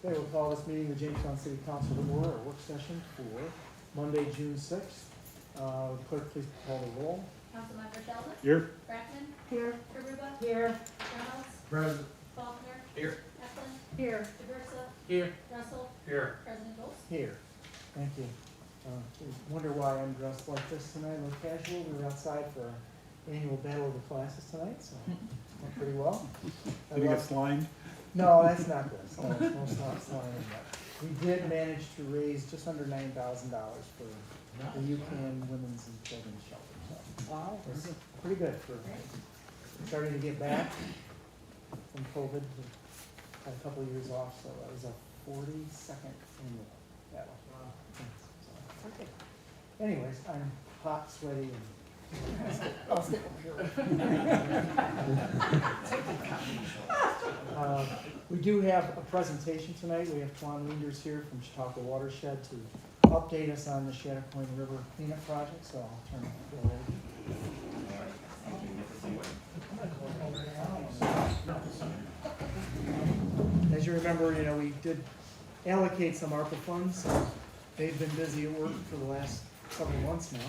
Okay, we'll call this meeting the Jamestown City Council to order, our work session for Monday, June 6th. Clerk, please call the roll. Councilmember Sheldon. Here. Brackman. Here. Karuba. Here. Reynolds. Present. Faulkner. Here. Eklund. Here. DeVersa. Here. Russell. Here. President Bowles. Here. Thank you. Wonder why I'm dressed like this tonight, a little casual. We were outside for our annual battle of the classes tonight, so went pretty well. Did you get slimed? No, that's not good. No, it's not slime. We did manage to raise just under $9,000 for the UCAN Women's and Children's Shelter. So Wow. it was pretty good for starting to get back from COVID. We had a couple of years off, so that was a 42nd annual battle. So, okay. Anyways, I'm hot, sweaty, and I'll stick over here. We do have a presentation tonight. We have Twan Leaders here from Chautauqua Watershed to update us on the Chautauqua River cleanup project, so I'll turn it over. As you remember, we did allocate some ARPA funds. So they've been busy at work for the last several months now.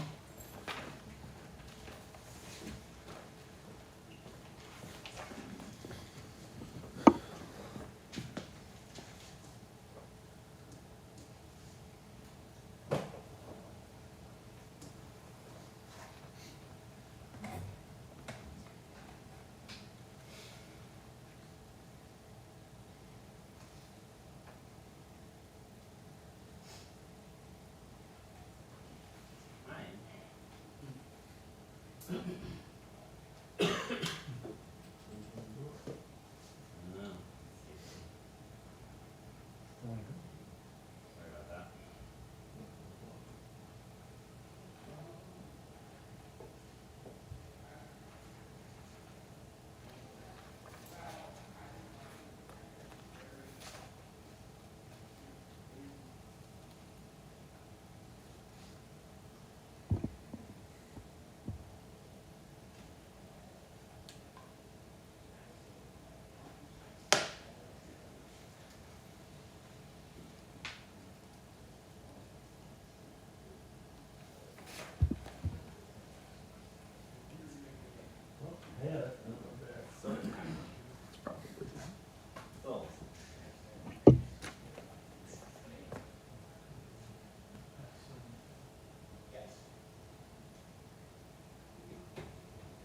Sorry about that.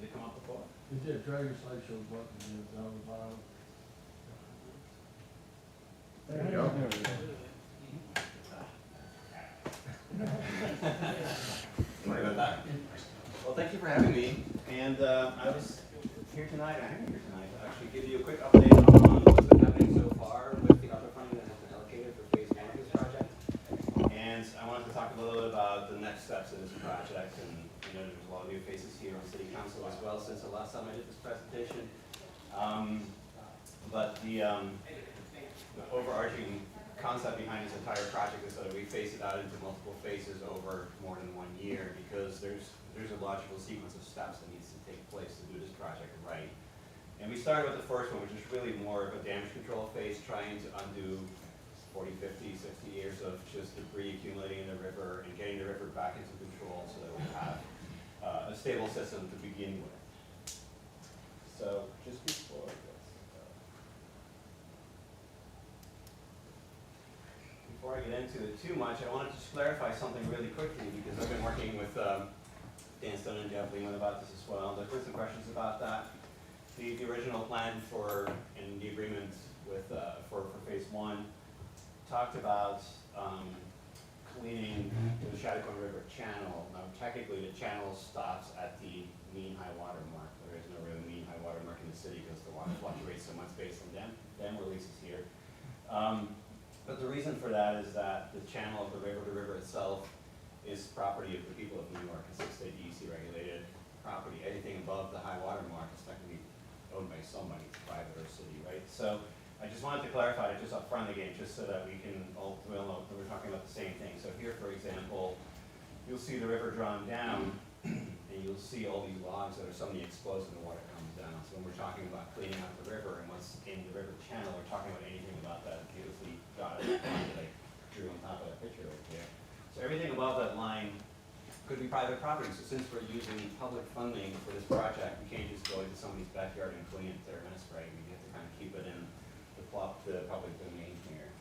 Did it come up before? It did, try your slideshow button and it's down the bottom. There you go. Sorry about that. Well, thank you for having me. And I was here tonight, to actually give you a quick update on what's been happening so far with the other funding that has been allocated for phase 1 of this project. And I wanted to talk a little bit about the next steps of this project. And there's a lot of new faces here on City Council as well since the last time I did this presentation. But the overarching concept behind this entire project is that we phase it out into multiple phases over more than 1 year, because there's a logical sequence of steps that needs to take place to do this project right. And we started with the first one, which is really more of a damage control phase, trying to undo 40, 50, 60 years of just debris accumulating in the river and getting the river back into control so that we have a stable system to begin with. So just before I get into it too much, I wanted to just clarify something really quickly, because I've been working with Dan Stone and Jeff Lehman about this as well. There's been some questions about that. The original plan and the agreement with for phase 1 talked about cleaning the Chautauqua River channel. Now, technically, the channel stops at the mean high water mark. There is no real mean high water mark in the city because the water fluctuates so much based on dam releases here. But the reason for that is that the channel of the river itself, is property of the people of New York. It's a state DEC regulated property. Anything above the high water mark is technically owned by somebody, private or city, right? So I just wanted to clarify it just up front again, just so that we all know that we're talking about the same thing. So here, for example, you'll see the river drawn down, and you'll see all these logs that are suddenly exposed when the water comes down. channel. So when we're talking about cleaning out the river and what's in the river channel, we're talking about anything about that beautifully dotted line that I drew on top of that picture over here. So everything above that line could be private property. So since we're using public funding for this project, we can't just go into somebody's backyard and clean it to their minutes, right? We have to kind of keep it in the public domain here.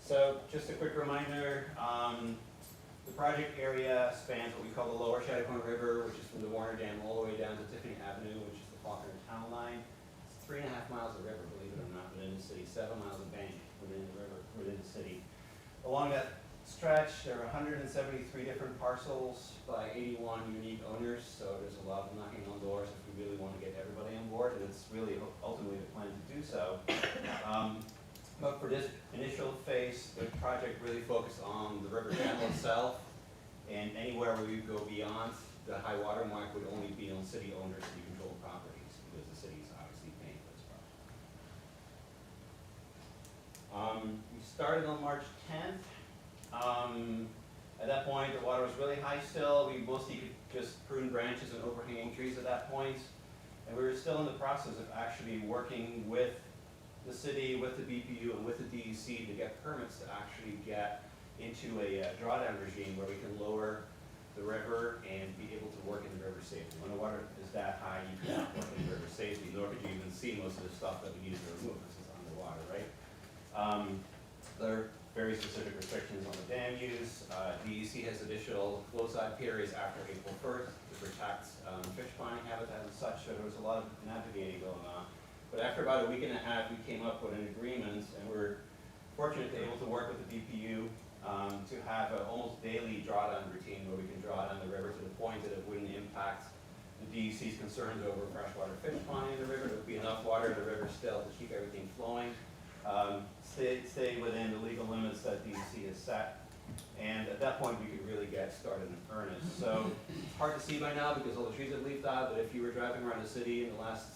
So just a quick reminder, the project area spans what we call the lower Chattahoochee River, which is from the Warner Dam all the way down to Tiffany Avenue, which is the Faulkner town line. It's 3.5 miles of river, believe it or not, within the city, 7 miles of bank within the river, within the city. Along that stretch, there are 173 different parcels by 81 unique owners, so there's a lot of knocking on doors if we really want to get everybody on board, and it's really ultimately the plan to do so. But for this initial phase, the project really focused on the river channel itself, and anywhere where we go beyond the high water mark would only be on city-owned or city-controlled properties, because the city's obviously paying for this project. We started on March 10th. At that point, the water was really high still. We mostly could just prune branches and overhanging trees at that point. And we were still in the process of actually working with the city, with the BPU, and with the DEC to get permits to actually get into a drawdown regime where we can lower the river and be able to work in the river safely. When the water is that high, you cannot work in the river safely, nor could you even see most of the stuff that we need to remove because it's underwater, right? There are very specific restrictions on the dam use. DEC has additional close-out periods after April 1st to protect fish spawning habitat and such, so there was a lot of navigating going on. But after about a week and a half, we came up with an agreement, and we're fortunate to be able to work with the BPU to have an almost daily drawdown routine where we can draw down the river to the point that it wouldn't impact the DEC's concerns over freshwater fish spawning in the river. There would be enough water in the river still to keep everything flowing, stay within the legal limits that DEC has set. And at that point, we could really get started in earnest. So it's hard to see by now because all the trees have leafed out, but if you were driving around the city in the last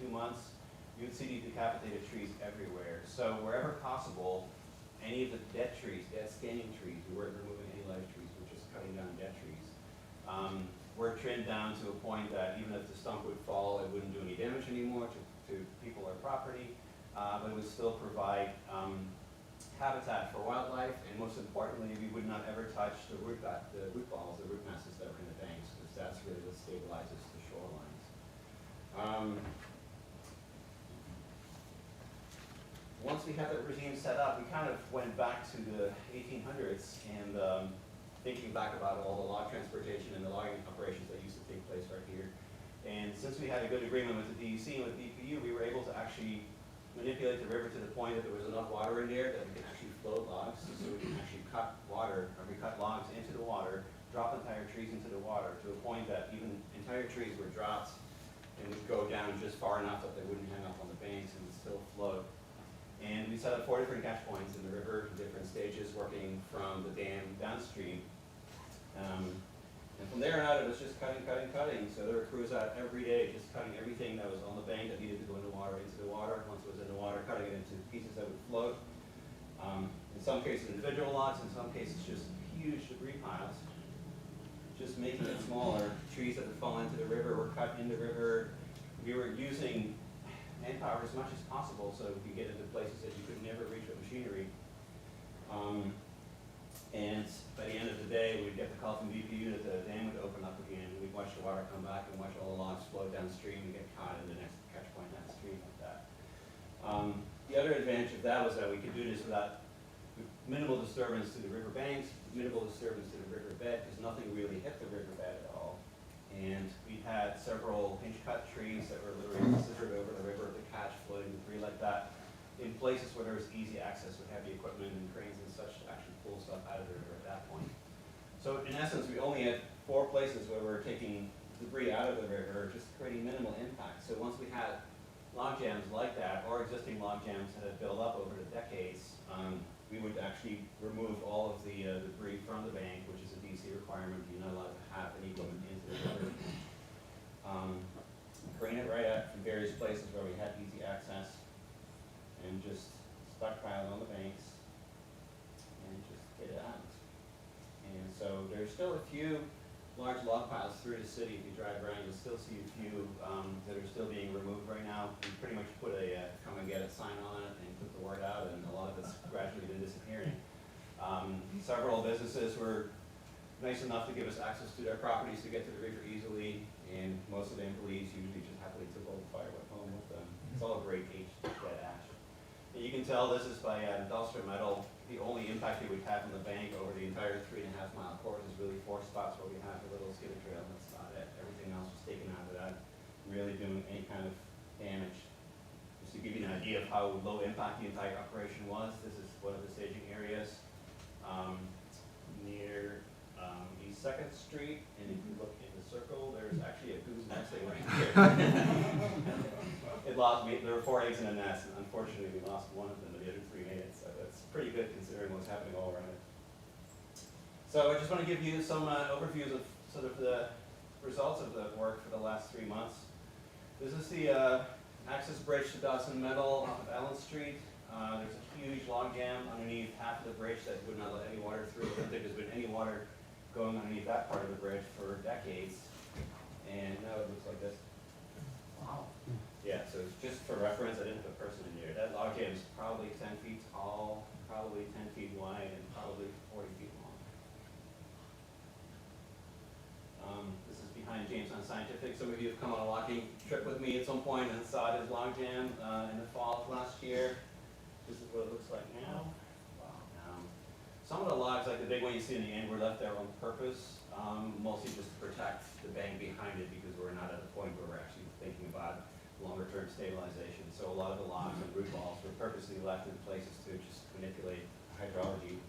2 months, you would see these decapitated trees everywhere. So wherever possible, any of the dead trees, dead standing trees, we weren't removing any live trees, we're just cutting down dead trees. We're trimmed down to a point that even if the stump would fall, it wouldn't do any damage anymore to people or property, but it would still provide habitat for wildlife, and most importantly, we would not ever touch the root balls, the root masses that were in the banks, because that's really what stabilizes the shorelines. Once we had that regime set up, we kind of went back to the 1800s and thinking back about all the log transportation and the logging operations that used to take place right here. And since we had a good agreement with the DEC and with DPU, we were able to actually manipulate the river to the point that there was enough water in there that we can actually float logs, so we can actually cut logs into the water, drop entire trees into the water to a point that even entire trees were dropped and would go down just far enough that they wouldn't hang up on the banks and would still float. And we set up 4 different catch points in the river, different stages, working from the dam downstream. And from there on out, it was just cutting. So there were crews out every day, just cutting everything that was on the bank that needed to go into the water. Once it was in the water, cutting it into pieces that would float. In some cases, individual logs. In some cases, just huge debris piles. Just making it smaller. Trees that would fall into the river were cut in the river. We were using manpower as much as possible so we could get into places that you could never reach with machinery. And by the end of the day, we'd get the call from BPU that the dam would open up again, and we'd watch the water come back and watch all the logs flow downstream and get caught in the next catch point downstream like that. The other advantage of that was that we could do this without minimal disturbance to the river banks, minimal disturbance to the river bed, because nothing really hit the river bed at all. And we had several hinge-cut trees that were literally scissored over the river to catch floating debris like that in places where there was easy access with heavy equipment and cranes and such to actually pull stuff out of the river at that point. So in essence, we only had 4 places where we were taking debris out of the river, just creating minimal impact. So once we had log jams like that, or existing log jams that had built up over the decades, we would actually remove all of the debris from the bank, which is a DC requirement. You're not allowed to have any equipment into the river. Crane it right up from various places where we had easy access, and just stockpile it on the banks, and just get it out. And so there's still a few large log piles through the city. If you drive around, you'll still see a few that are still being removed right now. We pretty much put a come and get it sign on it and put the word out, and a lot of it's gradually been disappearing. Several businesses were nice enough to give us access to their properties to get to the river easily, and most of the employees usually just happily took all the firewood home with them. It's all great aged dead ash. And you can tell this is by Dulster Metal. The only impact it would have on the bank over the entire 3.5 mile course is really 4 spots where we have a little skid trail, and that's about it. Everything else was taken out of that, really doing any kind of damage. Just to give you an idea of how low impact the entire operation was, this is one of the staging areas near East 2nd Street, and if you look in the circle, there's actually a goose nest right here. There were 4 eggs in a nest, and unfortunately we lost one of them, but the other 3 made it, so that's pretty good considering what's happening all around it. So I just want to give you some overviews of sort of the results of the work for the last 3 months. This is the access bridge to Dawson Metal off of Allen Street. There's a huge log jam underneath half of the bridge that would not let any water through. I don't think there's been any water going underneath that part of the bridge for decades. And now it looks like this. Wow. Yeah, so just for reference, I didn't put a person in here. That log jam is probably 10 feet tall, probably 10 feet wide, and probably 40 feet long. This is behind Jamestown Scientific. Some of you have come on a walking trip with me at some point and saw this log jam in the fall of last year. This is what it looks like now. Wow. Some of the logs, like the big one you see in the end, were left there on purpose, mostly just to protect the bank behind it, because we're not at the point where we're actually thinking about longer term stabilization. So a lot of the logs and root balls were purposely left in places to just manipulate hydrology.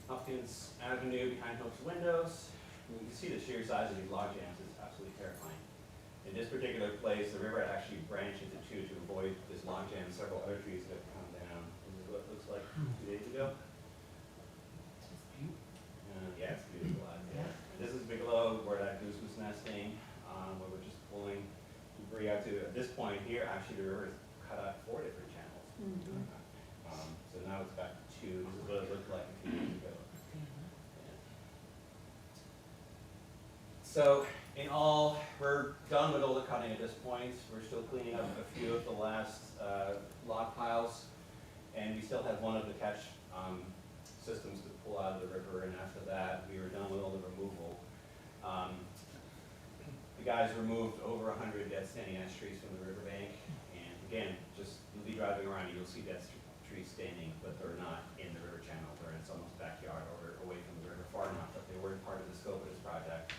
Hopkins Avenue behind Hope's windows. You can see the sheer size of these log jams is absolutely terrifying. In this particular place, the river had actually branched into 2 to avoid this log jam. Several other trees have come down. This is what it looks like 2 days ago. Yeah, it's beautiful out there. And this is Bigelow, where that goose was nesting, where we're just pulling debris out to. At this point here, actually, the river is cut out 4 different channels. So now it's back to 2. This is what it looked like a few years ago. So in all, we're done with all the cutting at this point. We're still cleaning up a few of the last log piles, and we still have one of the catch systems to pull out of the river, and after that, we were done with all the removal. The guys removed over 100 dead standing ash trees from the riverbank, and again, just you'll be driving around, you'll see dead trees standing, but they're not in the river channel. They're in someone's backyard or away from the river far enough that they weren't part of the scope of this project.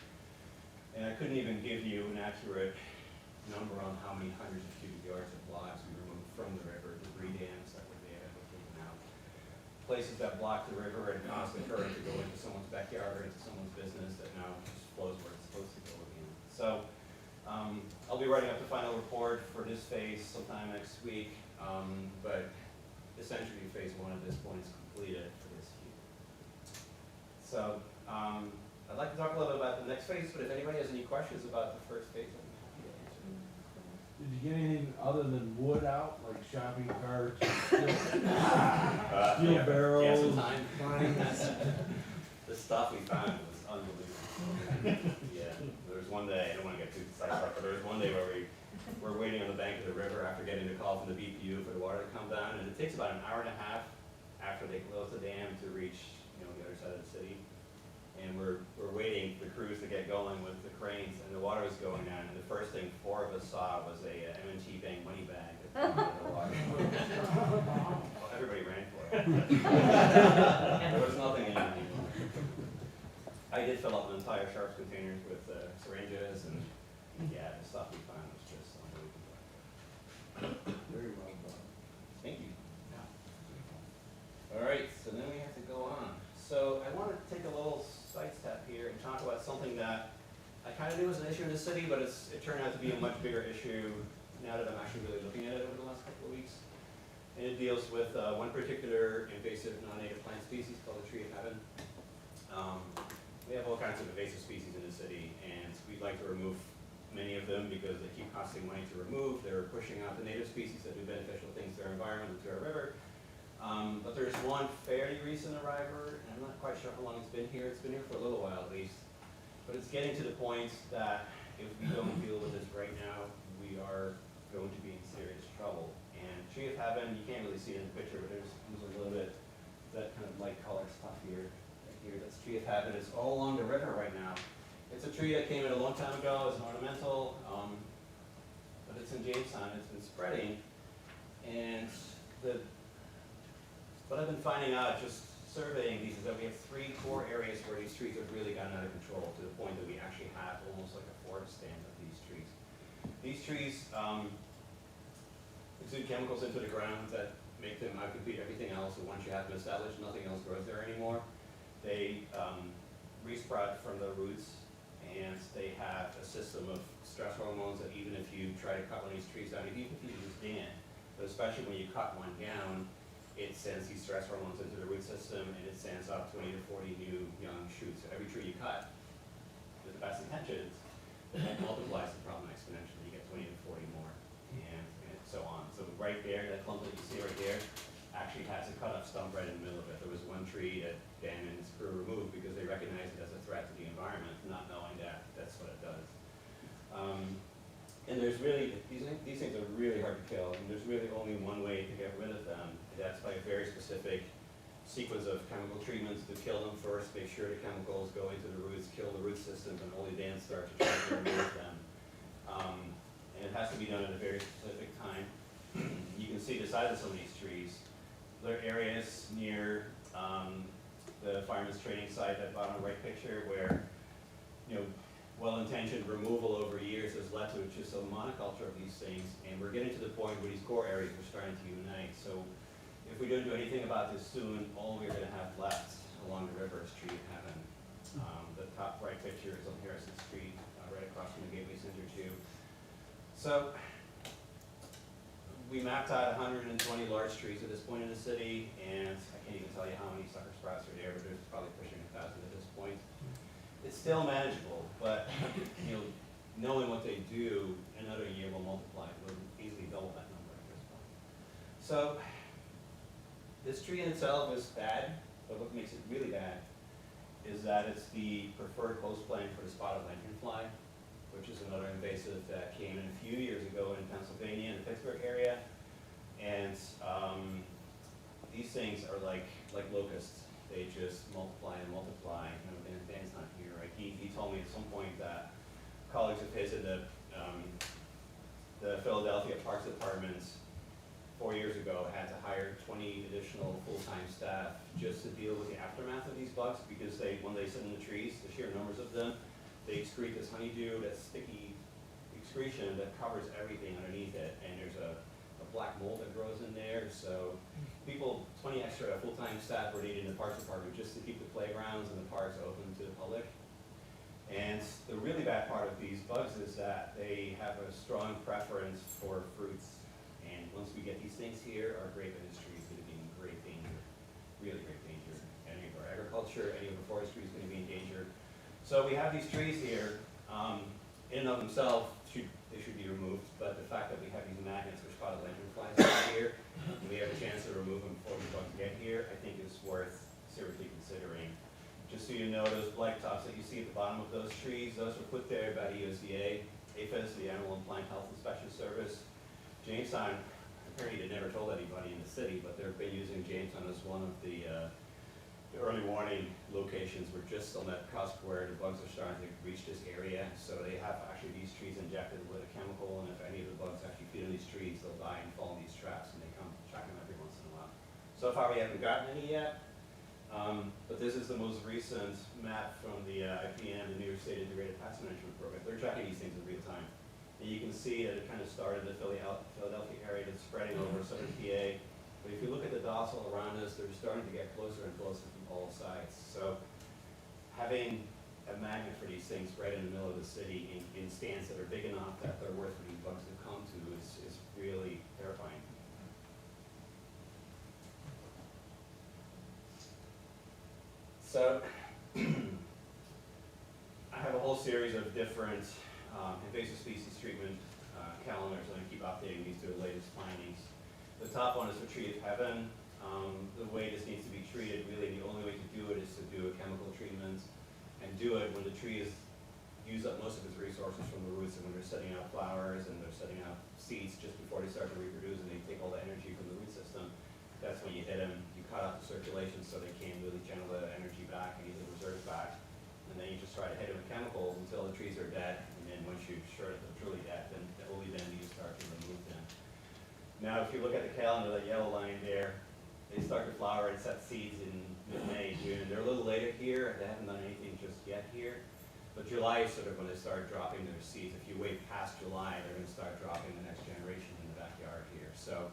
And I couldn't even give you an accurate number on how many hundreds of cubic yards of logs we removed from the river, debris dams that were there that were taken out, places that blocked the river and caused the current to go into someone's backyard or into someone's business that now just flows where it's supposed to go again. So I'll be writing up the final report for this phase sometime next week, but essentially phase 1 at this point is completed for this year. So I'd like to talk a little bit about the next phase, but if anybody has any questions about the first phase, I'd be happy to answer. Did you get anything other than wood out, like shopping carts, steel Yeah, barrels? some time. The stuff we found was unbelievable. Yeah, there was one day, I don't want to get too sidetracked, but there was one day where we were waiting on the bank of the river after getting the call from the BPU for the water to come down, and it takes about an hour and a half after they close the dam to reach, the other side of the city. And we're waiting for the crews to get going with the cranes, and the water was going down, and the first thing 4 of us saw was a M&T Bank money bag that came out of the water. Well, everybody ran for it. There was nothing in it anymore. I did fill up an entire sharps containers with syringes, and yeah, the stuff we found was just unbelievable. Very well done. Thank you. All right, so then we have to go on. So I want to take a little sidestep here and talk about something that I kind of knew was an issue in the city, but it turned out to be a much bigger issue now that I'm actually really looking at it over the last couple of weeks. And it deals with one particular invasive non-native plant species called the tree of heaven. We have all kinds of invasive species in the city, and we'd like to remove many of them because they keep costing money to remove. They're pushing out the native species that do beneficial things to our environment and to our river. But there's one fairly recent arriver, and I'm not quite sure how long it's been here. It's been here for a little while at least. But it's getting to the point that if we don't deal with this right now, we are going to be in serious trouble. And Tree of Heaven, you can't really see it in the picture, but there's a little bit, that kind of light color stuff here, right here, that's Tree of Heaven. It's all along the river right now. It's a tree that came in a long time ago as an ornamental, but it's in Jamestown, it's been spreading. And what I've been finding out, just surveying these, is that we have 3 core areas where these trees have really gotten out of control, to the point that we actually have almost like a forest stand of these trees. These trees exude chemicals into the ground that make them outcompete everything else, and once you have them established, nothing else grows there anymore. They resprout from the roots, and they have a system of stress hormones that even if you try to cut one of these trees down, even if you just can, but especially when you cut one down, it sends these stress hormones into the root system, and it sends up 20 to 40 new young shoots. So every tree you cut, with the best intentions, it multiplies the problem exponentially. You get 20 to 40 more, and so on. So right there, that clump that you see right there, actually has a cut-off stump right in the middle of it. There was one tree that Dan and his crew removed because they recognized it as a threat to the environment, not knowing that that's what it does. And there's really, these things are really hard to kill, and there's really only one way to get rid of them, and that's by a very specific sequence of chemical treatments to kill them first, make sure the chemicals go into the roots, kill the root systems, and only then start to try to remove them. And it has to be done at a very specific time. You can see the size of some of these trees. There are areas near the fireman's training site, that bottom right picture, where, you know, well-intentioned removal over years has led to just a monoculture of these things, and we're getting to the point where these core areas are starting to unite. So if we don't do anything about this soon, all we're going to have left along the river is Tree of Heaven. The top right picture is on Harrison Street, right across from the Gateway Center too. So we mapped out 120 large trees at this point in the city, and I can't even tell you how many sucker sprouts are there, but there's probably pushing 1,000 at this point. It's still manageable, but you know, knowing what they do, another year will multiply. We'll easily double that number at this point. So this tree in itself is bad, but what makes it really bad is that it's the preferred host plant for the spotted lanternfly, which is another invasive that came in a few years ago in Pennsylvania and the Pittsburgh area. And these things are like locusts. They just multiply and multiply. You know, and Dan's not here, right? He told me at some point that colleagues of his in the Philadelphia Parks Department 4 years ago had to hire 20 additional full-time staff just to deal with the aftermath of these bugs, because when they sit in the trees, the sheer numbers of them, they excrete this honeydew, that sticky excretion that covers everything underneath it, and there's a black mold that grows in there. So 20 extra full-time staff were needed in the Parks Department just to keep the playgrounds and the parks open to the public. And the really bad part of these bugs is that they have a strong preference for fruits. And once we get these things here, our grape industry is going to be in great danger, really great danger. Any of our agriculture, any of our forestry is going to be in danger. So we have these trees here, in and of themselves, they should be removed, but the fact that we have these magnets which spotted lanternflies here, and we have a chance to remove them before the bugs get here, I think is worth seriously considering. Just so you know, those blight tops that you see at the bottom of those trees, those were put there by the USDA, APHIS, the Animal and Plant Health Inspection Service. Jamestown, apparently they never told anybody in the city, but they've been using Jamestown as one of the early warning locations. We're just on that cusp where the bugs are starting to reach this area. So they have actually these trees injected with a chemical, and if any of the bugs actually feed on these trees, they'll die and fall in these traps, and they come check them every once in a while. So far we haven't gotten any yet, but this is the most recent map from the IPM, the New York State Integrated Pest Management Program. They're tracking these things in real time. And you can see that it kind of started in the Philadelphia area, that's spreading over southern PA. But if you look at the dots all around us, they're starting to get closer and closer from all sides. So having a magnet for these things right in the middle of the city in stands that are big enough that they're worth for these bugs to come to is really terrifying. So I have a whole series of different invasive species treatment calendars, and I keep updating these to the latest findings. The top one is for Tree of Heaven. The way this needs to be treated, really the only way to do it is to do a chemical treatment, and do it when the tree is use up most of its resources from the roots, and when they're setting out flowers and they're setting out seeds just before they start to reproduce, and they take all the energy from the root system, that's when you hit them, you cut off the circulation so they can't really channel the energy back and get the reserves back. And then you just try to hit them with chemicals until the trees are dead, and then once you're sure that they're truly dead, then only then do you start to remove them. Now, if you look at the calendar, that yellow line there, they start to flower and set seeds in mid-May, June. They're a little later here, they haven't done anything just yet here. But July is sort of when they start dropping their seeds. If you wait past July, they're gonna start dropping the next generation in the backyard here. So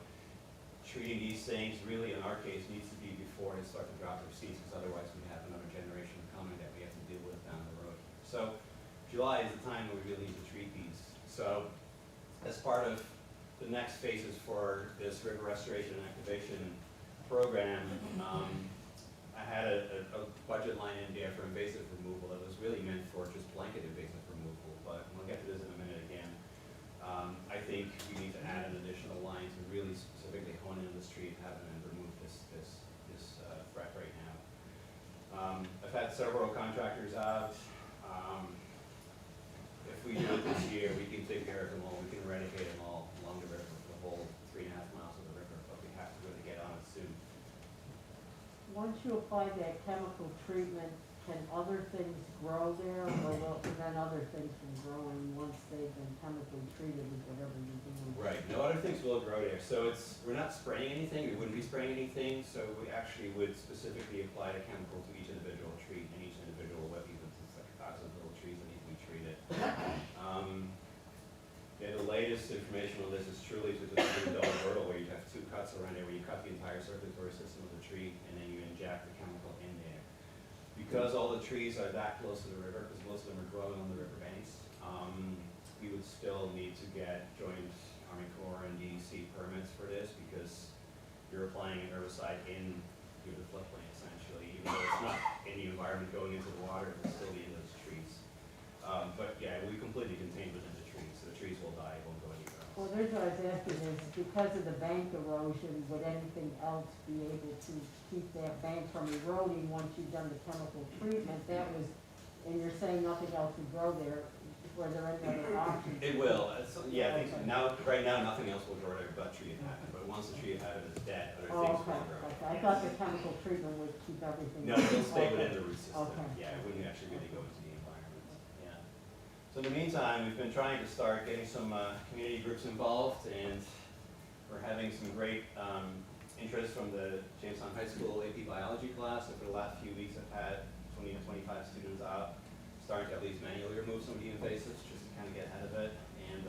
treating these things really, in our case, needs to be before they start to drop their seeds, because otherwise we have another generation coming that we have to deal with down the road. So July is the time when we really need to treat these. So as part of the next phases for this river restoration and activation program, I had a budget line in there for invasive removal that was really meant for just blanket invasive removal, but we'll get to this in a minute again. I think we need to add an additional line to really specifically hone in on this tree and have them remove this threat right now. I've had several contractors out. If we do it this year, we can take care of them all. We can eradicate them all along the river, the whole 3.5 miles of the river, but we have to really get on it soon. Once you apply that chemical treatment, can other things grow there, or will it prevent other things from growing once they've been chemically treated with whatever you're doing? Right, no other things will grow there. So we're not spraying anything, we wouldn't be spraying anything, so we actually would specifically apply the chemical to each individual tree and each individual web, because it's like 1,000 little trees that need to be treated. Yeah, the latest information on this is truly to just do a double girdle, where you have 2 cuts around there, where you cut the entire circulatory system of the tree, and then you inject the chemical in there. Because all the trees are that close to the river, because most of them are growing on the river banks, we would still need to get Joint Army Corps and DEC permits for this, because you're applying an herbicide into the floodplain essentially, even though it's not in the environment going into the water, it's still in those trees. But yeah, we completely contained within the trees, so the trees will die, it won't go anywhere else. Well, there's what I was asking is, because of the bank erosion, would anything else be able to keep that bank from eroding once you've done the chemical treatment? That was, and you're saying nothing else would grow there, were there any other options? It will, yeah, I think so. Now, right now, nothing else will grow there but tree inhabitant, but once the tree inhabitant is dead, other Oh, things okay, will grow. okay, I thought the chemical treatment would keep everything. No, it'll stay Okay. within the root system. Okay. Yeah, it wouldn't actually really go into the environment. Yeah. So in the meantime, we've been trying to start getting some community groups involved, and we're having some great interest from the Jamestown High School AP Biology class. And for the last few weeks, I've had 20 to 25 students out, starting to at least manually remove some of the invasives, just to kind of get ahead of it. And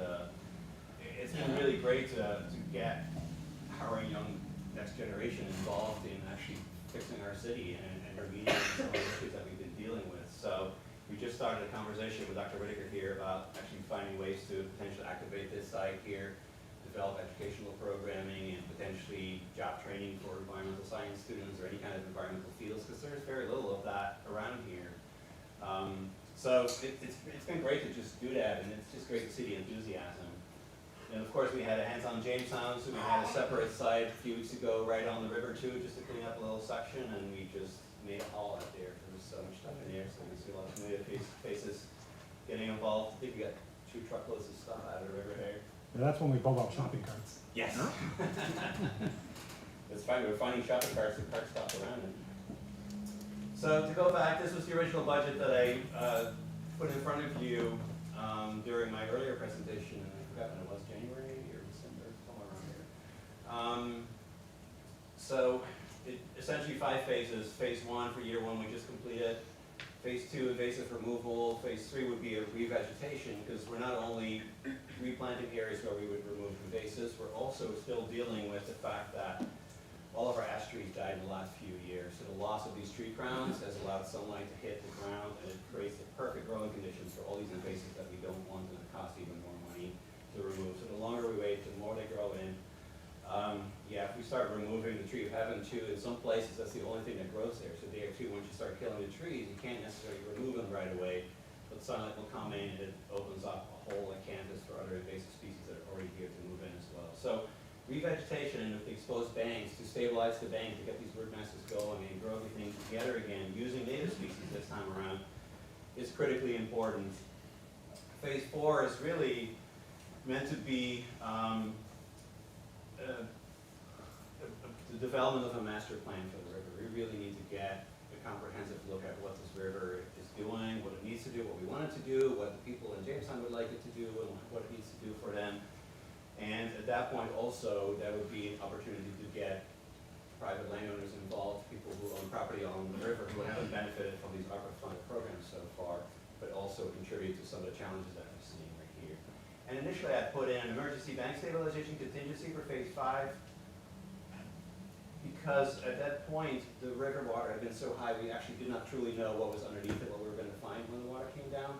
it's been really great to get our young next generation involved in actually fixing our city and remediating some of the issues that we've been dealing with. So we just started a conversation with Dr. Whitaker here about actually finding ways to potentially activate this site here, develop educational programming, and potentially job training for environmental science students or any kind of environmental fields, because there's very little of that around here. So it's been great to just do that, and it's just great to see the enthusiasm. And of course, we had a hands-on Jamestown, so we had a separate site a few weeks ago right on the river too, just to clean up a little section, and we just made a haul out there. There was so much stuff in there, so we see a lot of familiar faces getting involved. I think we got 2 truckloads of stuff out of the river here. Yeah, that's when we pulled out shopping carts. Yes. It's fine, we were finding shopping carts and cart stopped around it. So to go back, this was the original budget that I put in front of you during my earlier presentation, and I forgot when it was, January or December, somewhere around here. So essentially 5 phases. Phase 1 for year 1 we just completed. Phase 2, invasive removal. Phase 3 would be a revegetation, because we're not only replanting areas where we would remove invasives, we're also still dealing with the fact that all of our ash trees died in the last few years. So the loss of these tree crowns has allowed sunlight to hit the ground, and it creates the perfect growing conditions for all these invasives that we don't want, and it costs even more money to remove. So the longer we wait, the more they grow in. Yeah, if we start removing the tree of heaven too, in some places that's the only thing that grows there. So there too, once you start killing the trees, you can't necessarily remove them right away, but sunlight will come in and it opens up a whole canvas for other invasive species that are already here to move in as well. So revegetation with the exposed banks to stabilize the bank, to get these root masses going and grow everything together again, using native species this time around, is critically important. Phase 4 is really meant to be the development of a master plan for the river. We really need to get a comprehensive look at what this river is doing, what it needs to do, what we want it to do, what the people in Jamestown would like it to do, and what it needs to do for them. And at that point also, that would be an opportunity to get private landowners involved, people who own property along the river who haven't benefited from these ARPA funded programs so far, but also contribute to some of the challenges that we're seeing right here. And initially I put in an emergency bank stabilization contingency for phase 5, because at that point the river water had been so high we actually did not truly know what was underneath it, what we were going to find when the water came down.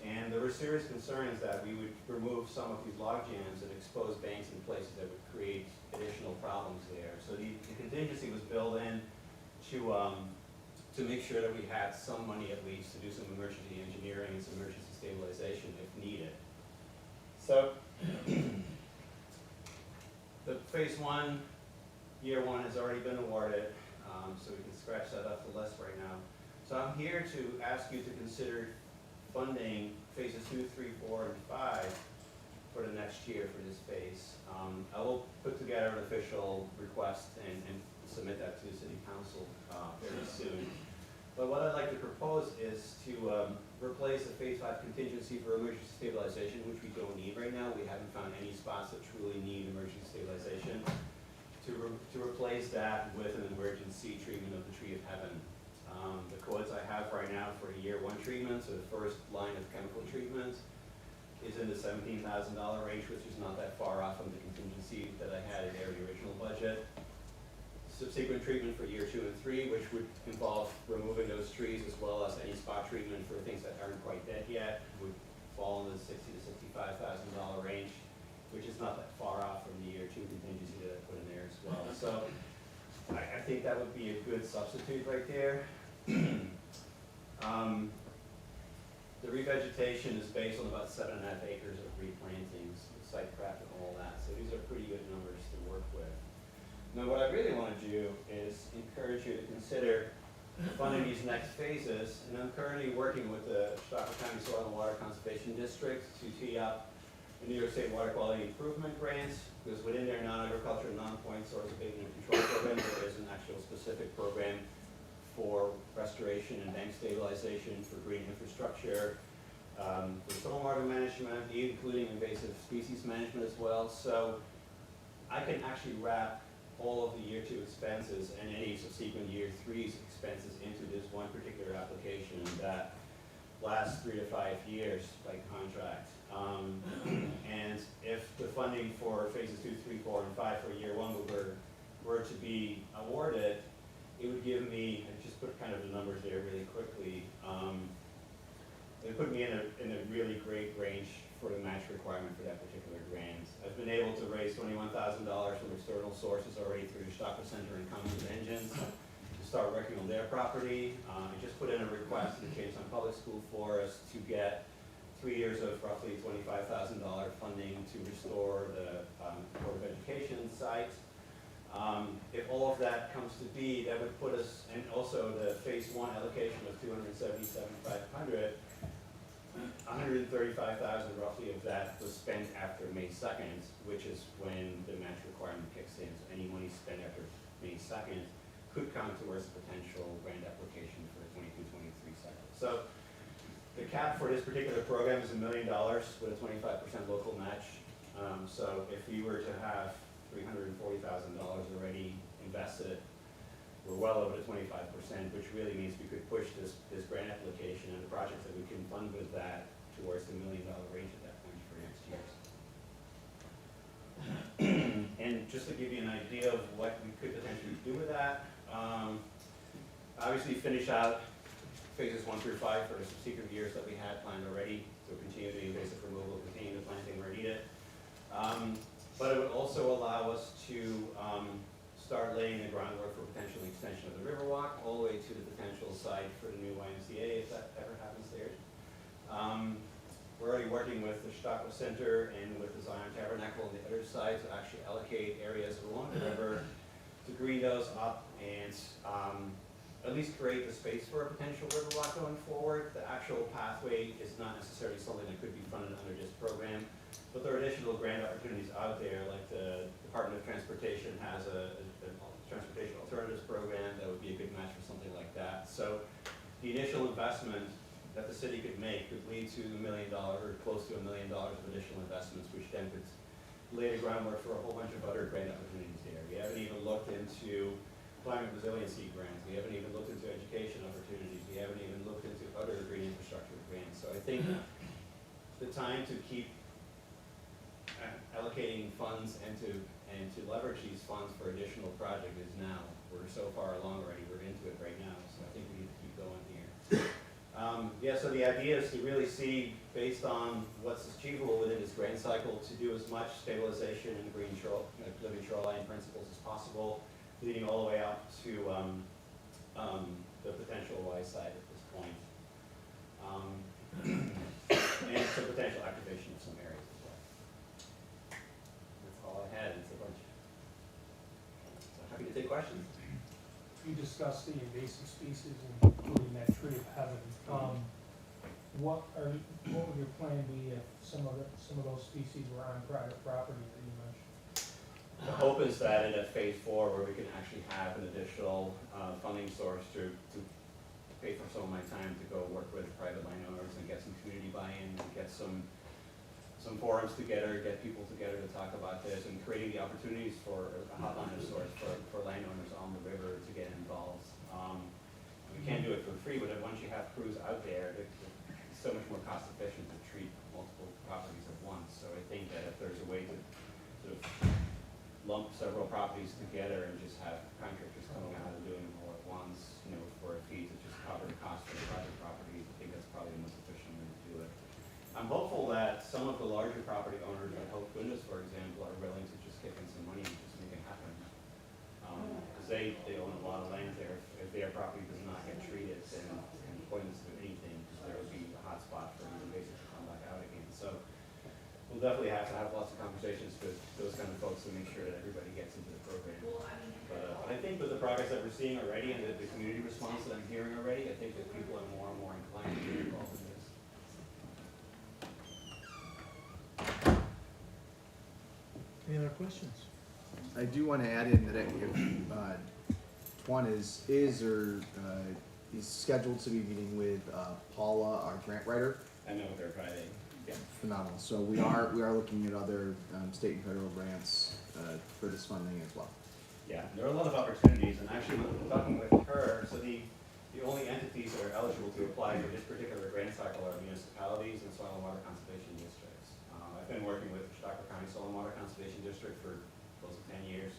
And there were serious concerns that we would remove some of these log jams and expose banks in places that would create additional problems there. So the contingency was built in to make sure that we had some money at least to do some emergency engineering and some emergency stabilization if needed. So the phase 1, year 1 has already been awarded, so we can scratch that off the list right now. So I'm here to ask you to consider funding phases 2, 3, 4, and 5 for the next year for this phase. I will put together an official request and submit that to the City Council very soon. But what I'd like to propose is to replace the phase 5 contingency for emergency stabilization, which we don't need right now. We haven't found any spots that truly need emergency stabilization. To replace that with an emergency treatment of the Tree of Heaven. The quotes I have right now for a year 1 treatment, so the first line of chemical treatment, is in the $17,000 range, which is not that far off from the contingency that I had in the original budget. Subsequent treatment for year 2 and 3, which would involve removing those trees as well as any spot treatment for things that aren't quite dead yet, would fall in the $60,000 to $65,000 range, which is not that far off from the year 2 contingency that I put in there as well. So I think that would be a good substitute right there. The revegetation is based on about 7.5 acres of replantings, site prep and all that. So these are pretty good numbers to work with. Now what I really want to do is encourage you to consider funding these next phases. And I'm currently working with the Chautauqua County Soil and Water Conservation District to tee up the New York State Water Quality Improvement Grants, because within their non-agricultural, non-point source abatement and control program, there is an actual specific program for restoration and bank stabilization, for green infrastructure, for stormwater management, including invasive species management as well. So I can actually wrap all of the year 2 expenses and any subsequent year 3's expenses into this one particular application that lasts 3 to 5 years by contract. And if the funding for phases 2, 3, 4, and 5 for year 1 were to be awarded, it would give me, I just put kind of the numbers there really quickly, it would put me in a really great range for the match requirement for that particular grant. I've been able to raise $21,000 from external sources already through the Chautauqua Center and Commons Engines to start working on their property. I just put in a request to the Jamestown Public School for us to get 3 years of roughly $25,000 funding to restore the Board of Education site. If all of that comes to be, that would put us, and also the phase 1 allocation of $277,500, $135,000 roughly of that was spent after May 2nd, which is when the match requirement kicks in. So any money spent after May 2nd could count towards a potential grant application for the 22-23 cycle. So the cap for this particular program is $1 million with a 25% local match. So if you were to have $340,000 already invested, we're well over the 25%, which really means we could push this grant application and the projects that we can fund with that towards the $1 million range at that point for next year. And just to give you an idea of what we could potentially do with that, obviously finish out phases 1 through 5 for the subsequent years that we had planned already, so continue the invasive removal, continue the planting where needed. But it would also allow us to start laying the groundwork for potential extension of the Riverwalk all the way to the potential site for the new YMCA, if that ever happens there. We're already working with the Chautauqua Center and with the Zion Tabernacle on the other side to actually allocate areas along the river to green those up and at least create the space for a potential riverwalk going forward. The actual pathway is not necessarily something that could be funded under this program, but there are additional grant opportunities out there, like the Department of Transportation has a transportation alternatives program that would be a good match for something like that. So the initial investment that the city could make could lead to $1 million or close to $1 million of additional investments, which then could lay the groundwork for a whole bunch of other grant opportunities there. We haven't even looked into climate resiliency grants. We haven't even looked into education opportunities. We haven't even looked into other green infrastructure grants. So I think the time to keep allocating funds and to leverage these funds for additional project is now. We're so far along already. We're into it right now. So I think we need to keep going here. Yeah, so the idea is to really see, based on what's achievable within this grant cycle, to do as much stabilization and green living shoreline principles as possible, leading all the way up to the potential Y side at this point, and some potential activation of some areas as well. That's all I had. It's a bunch. So happy to take questions. You discussed the invasive species, including that tree of heaven. What would your plan be if some of those species were on private property that you mentioned? The hope is that in a phase 4, where we can actually have an additional funding source to pay for some of my time to go work with private landowners and get some community buy-in and get some forums together, get people together to talk about this, and creating the opportunities for a hotline of sorts for landowners on the river to get involved. We can't do it for free, but once you have crews out there, it's so much more cost efficient to treat multiple properties at once. So I think that if there's a way to sort of lump several properties together and just have contractors coming out and doing them all at once, for a fee to just cover the cost of the private properties, I think that's probably the most efficient way to do it. I'm hopeful that some of the larger property owners, like Hope Goodness, for example, are willing to just kick in some money and just make it happen. Because they own a lot of land there. If their property does not get treated, then it's pointless to do anything, because there would be a hot spot for the invasive to come back out again. So we'll definitely have to have lots of conversations with those kind of folks to make sure that everybody gets into the program. But I think with the progress that we're seeing already and the community response that I'm hearing already, I think that people are more and more inclined to get involved in this. Any other questions? I do want to add in that Twan is scheduled to be meeting with Paula, our grant writer. I met with her Friday. Yeah. Phenomenal. So we are looking at other state and federal grants for this funding as well. Yeah, there are a lot of opportunities, and actually talking with her, so the only entities that are eligible to apply for this particular grant cycle are municipalities and soil and water conservation districts. I've been working with Chautauqua County Soil and Water Conservation District for close to 10 years,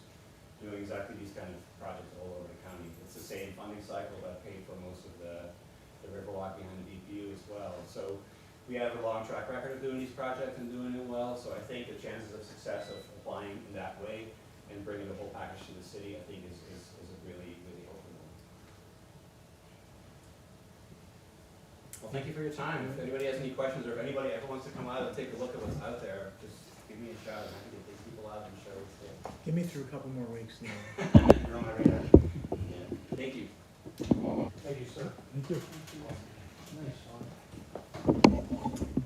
doing exactly these kind of projects all over the county. It's the same funding cycle that paid for most of the Riverwalk behind the DPU as well. So we have a long track record of doing these projects and doing it well, so I think the chances of success of applying in that way and bringing the whole package to the city, I think is a really, really open one. Well, thank you for your time. If anybody has any questions, or if anybody ever wants to come out and take a look at what's out there, just give me a shout. I'm happy to take people out and show what's there. Get me through a couple more weeks now. You're on my radar. Yeah. Thank you. Thank you, sir. Thank you. Nice, Sean.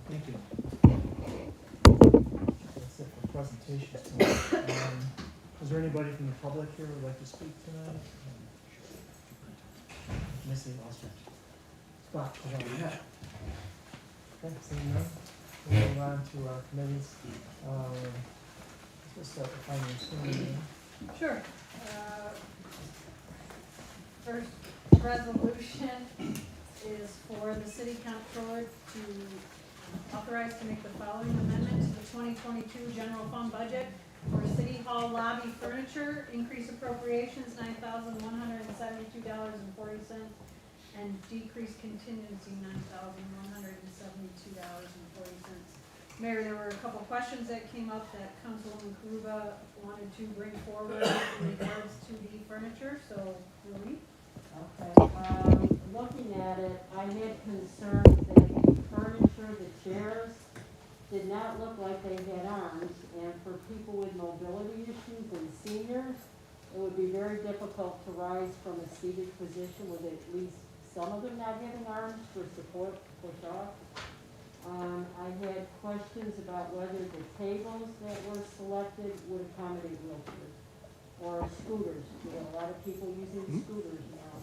Thank you. That's it for presentations tonight. Is there anybody from the public here who would like to speak tonight? Missy, lost her spot. Okay, seeing none, we'll move on to our committees. Let's start with finance committee. Sure. First resolution is for the city comptroller to authorize to make the following amendment to the 2022 general fund budget for City Hall lobby furniture, increase appropriations $9,172.40, and decrease contingency $9,172.40. Mayor, there were a couple questions that came up that Councilwoman Karuba wanted to bring forward in regards to the furniture, so Louis? Okay, looking at it, I had concerns that the furniture, the chairs, did not look like they had arms, and for people with mobility issues and seniors, It would be very difficult to rise from a seated position with at least some of them not having arms for support to push off. I had questions about whether the tables that were selected would accommodate wheelchairs or scooters. We have a lot of people using scooters now.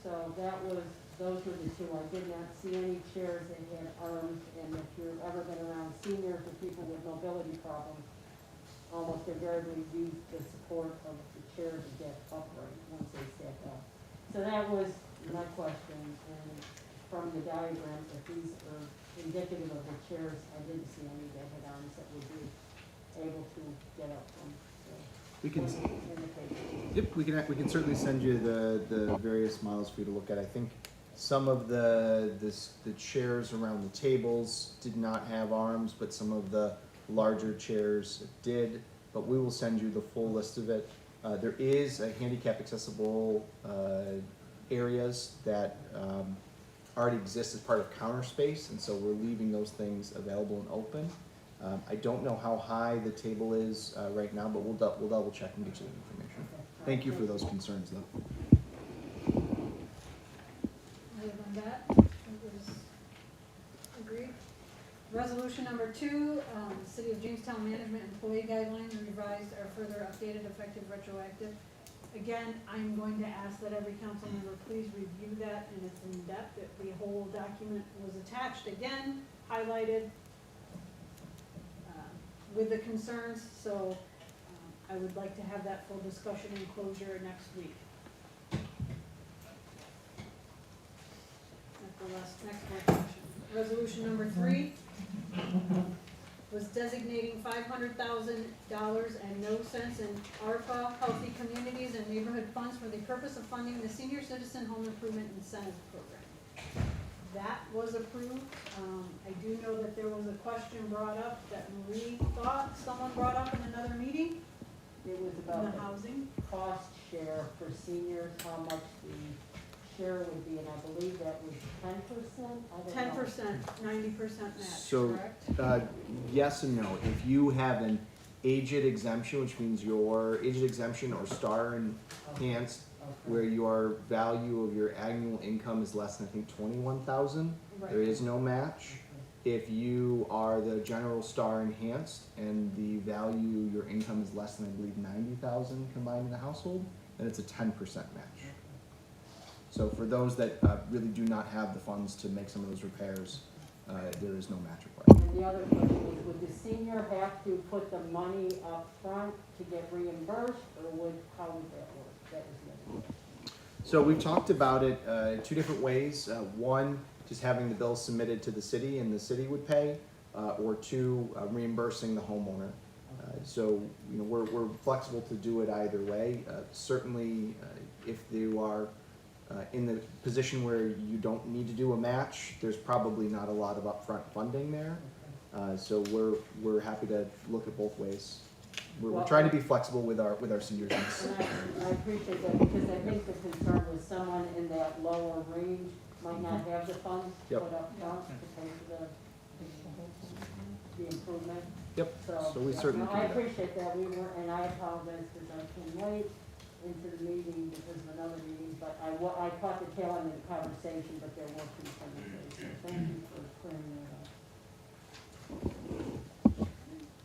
So those were the two. I did not see any chairs that had arms, and if you've ever been around seniors or people with mobility problems, almost invariably use the support of the chair to get upright once they sat down. So that was my question, and from the diagrams, if these are indicative of the chairs, I didn't see any that had arms that would be able to get up from. So We can, what does it indicate? yep, we can certainly send you the various models for you to look at. I think some of the chairs around the tables did not have arms, but some of the larger chairs did, but we will send you the full list of it. There is a handicap accessible areas that already exist as part of counter space, and so we're leaving those things available and open. I don't know how high the table is right now, but we'll double check and get you that information. Thank you for those concerns, though. Other than that, it was agreed. Resolution number 2, City of Jamestown Management Employee Guidelines revised are further updated, effective retroactive. Again, I'm going to ask that every council member please review that, and it's in depth. The whole document was attached again, highlighted with the concerns, so I would like to have that full discussion and closure next week. At the next work session. Resolution number 3 was designating $500,000 and no cents in ARPA, Healthy Communities and Neighborhood Funds for the purpose of funding the Senior Citizen Home Improvement Incentive Program. That was approved. I do know that there was a question brought up that Marie thought someone brought up in another meeting, It was in about the the housing. cost share for seniors, how much the share would be, and I believe that was 10%? I don't know. 10%, 90% match, So, correct? yes and no. If you have an aged exemption, which means your aged exemption or star enhanced, where your value of your annual income is less than, I think, 21,000, there is no match. If you are the general star enhanced and the value, your income is less than, I believe, 90,000 combined in the household, then it's a 10% match. So for those that really do not have the funds to make some of those repairs, there is no match required. And the other question is, would the senior have to put the money up front to get reimbursed, or how would that work? That was the other question. So we've talked about it two different ways. One, just having the bill submitted to the city and the city would pay, or two, reimbursing the homeowner. So you know we're flexible to do it either way. Certainly, if you are in the position where you don't need to do a match, there's probably not a lot of upfront funding there. So we're happy to look at both ways. We're trying to be flexible with our seniors. And I appreciate that, because I think the concern was someone in that lower range might not have the funds Yep. put up front to pay for the improvement. Yep. So we yeah, certainly no, can I do that. appreciate that, and I apologize because I came late into the meeting because of another meeting, but I caught the tail end of the conversation, but there were concerns, so thank you for clearing that up.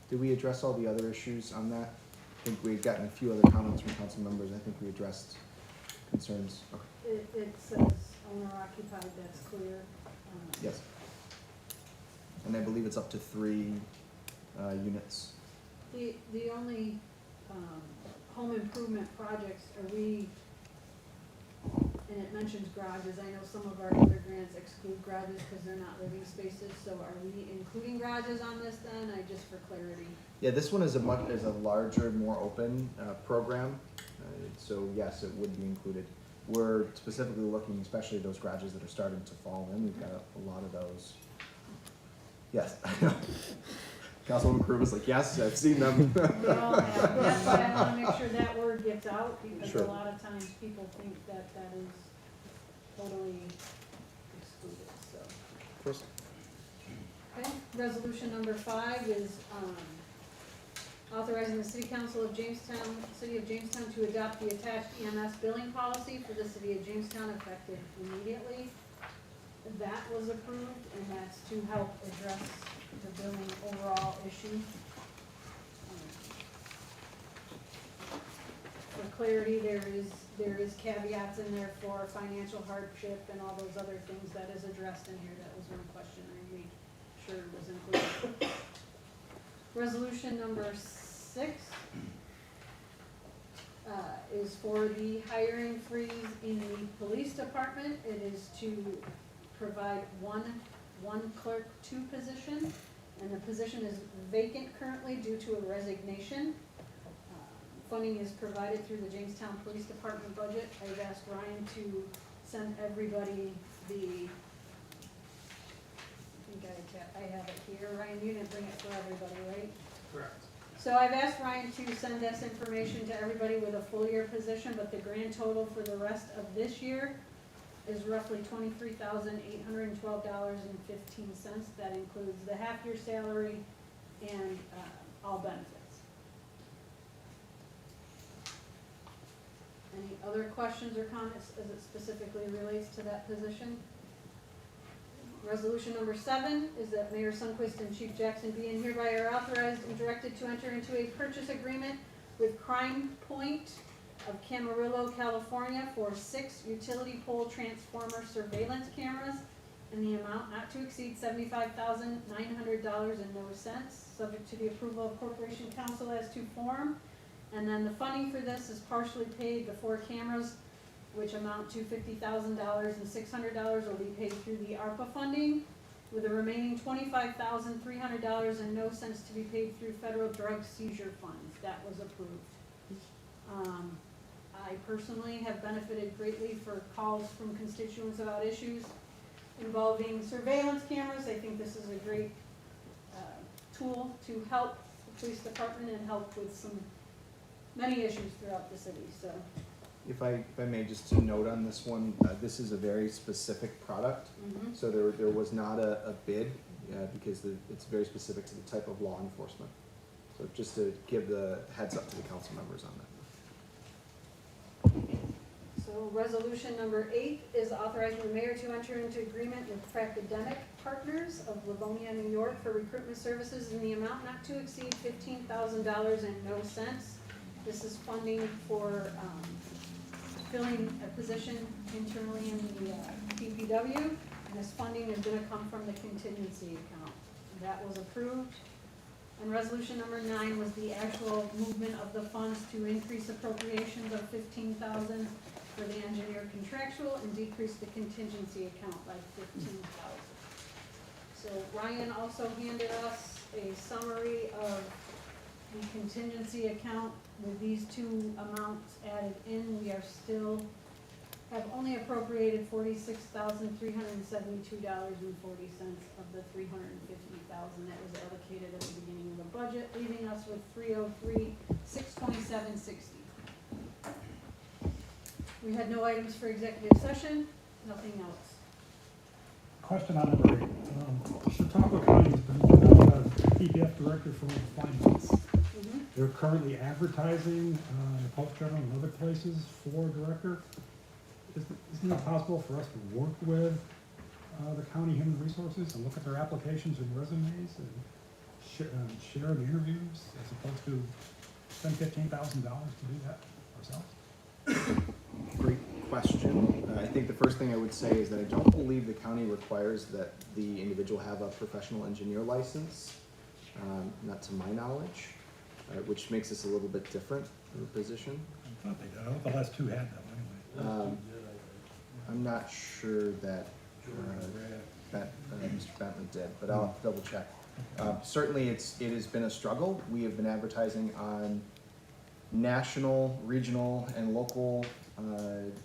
Did we address all the other issues on that? I think we've gotten a few other comments from council members. I think we addressed concerns. Okay. It says owner occupied, that's clear. Yes. And I believe it's up to 3 units. The only, home improvement projects, are we, and it mentions garages, I know some of our other grants exclude garages because they're not living spaces, so are we including garages on this then, just for clarity? Yeah, this one is a larger, more open program. So yes, it would be included. We're specifically looking, especially those garages that are starting to fall in. We've got a lot of those. Yes. Councilwoman Crew was like, yes, I've seen them. Well, that's why I wanna make sure that word gets out, because Sure. a lot of times people think that is totally excluded, so. First, Okay, resolution number 5 is, authorizing the City Council of Jamestown, City of Jamestown to adopt the attached EMS billing policy for the City of Jamestown effective immediately. That was approved, and that's to help address the billing overall issue. For clarity, there is caveats in there for financial hardship and all those other things that is addressed in here. That was one question I made sure was included. Resolution number 6 is for the hiring freeze in the police department. It is to provide one clerk 2 position, and the position is vacant currently due to a resignation. Funding is provided through the Jamestown Police Department budget. I've asked Ryan to send everybody the, I have it here. Ryan, you didn't bring it for everybody, right? Correct. So I've asked Ryan to send this information to everybody with a full year position, but the grand total for the rest of this year is roughly $23,812.15. That includes the half-year salary and all benefits. Any other questions or comments as it specifically relates to that position? Resolution number 7 is that Mayor Sundquist and Chief Jackson be and hereby are authorized and directed to enter into a purchase agreement with Crime Point of Camarillo, California for 6 utility pole transformer surveillance cameras in the amount not to exceed $75,900.00, subject to the approval of Corporation Council as to form. And then the funding for this is partially paid. The 4 cameras, which amount to $50,000 and $600, will be paid through the ARPA funding, with the remaining $25,300.00 to be paid through federal drug seizure funds. That was approved. I personally have benefited greatly for calls from constituents about issues involving surveillance cameras. I think this is a great tool to help the police department and help with many issues throughout the city, so. If I may, just to note on this one, this is a very specific product. So there was not a bid, because it's very specific to the type of law enforcement. So just to give the heads up to the council members on that. So resolution number 8 is authorizing the mayor to enter into agreement with Pracademic Partners of Livonia, New York for recruitment services in the amount not to exceed $15,000.00. This is funding for filling a position internally in the DPW, and this funding is going to come from the contingency account. That was approved. And resolution number 9 was the actual movement of the funds to increase appropriations of $15,000 for the engineer contractual and decrease the contingency account by $15,000. So Ryan also handed us a summary of the contingency account with these 2 amounts added in. We are still have only appropriated $46,372.40 of the $350,000 that was allocated at the beginning of the budget, leaving us with $303,627.60. We had no items for executive session, nothing else. Question on number 8. Chautauqua County has been without a PPF director for 5 months. They're currently advertising in the Post Journal and other places for a director. Isn't it possible for us to work with the county human resources and look at their applications and resumes and share the interviews as opposed to spend $15,000 to do that ourselves? Great question. I think the first thing I would say is that I don't believe the county requires that the individual have a professional engineer license, not to my knowledge, which makes this a little bit different of a position. I thought they did. I thought the last 2 had them anyway. I'm not sure that Mr. Bentley did, but I'll have to double check. Certainly it has been a struggle. We have been advertising on national, regional, and local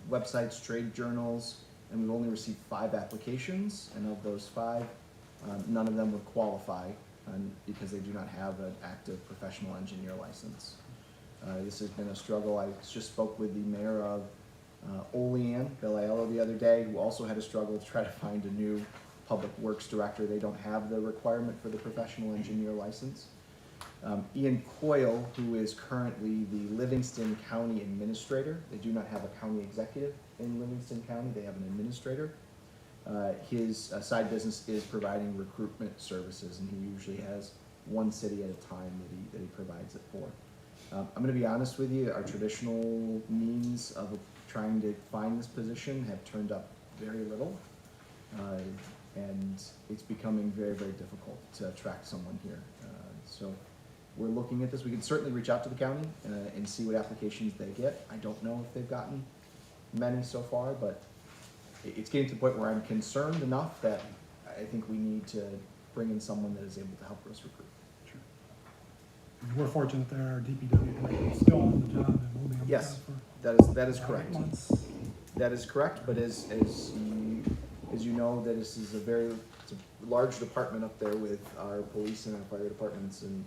websites, trade journals, and we've only received 5 applications, and of those 5, none of them would qualify because they do not have an active professional engineer license. This has been a struggle. I just spoke with the mayor of Olean, Bill Aiello, the other day, who also had a struggle to try to find a new public works director. They don't have the requirement for the professional engineer license. Ian Coyle, who is currently the Livingston County Administrator. They do not have a county executive in Livingston County, they have an administrator. His side business is providing recruitment services, and he usually has one city at a time that he provides it for. I'm gonna be honest with you, our traditional means of trying to find this position have turned up very little. And it's becoming very, very difficult to attract someone here. So we're looking at this. We can certainly reach out to the county and see what applications they get. I don't know if they've gotten many so far, but it's getting to the point where I'm concerned enough that I think we need to bring in someone that is able to help us recruit. We're fortunate that our DPW director is still on the job and will be on the job Yes, for that is correct. 8 months. That is correct, but as you know, that this is it's a large department up there with our police and our fire departments, and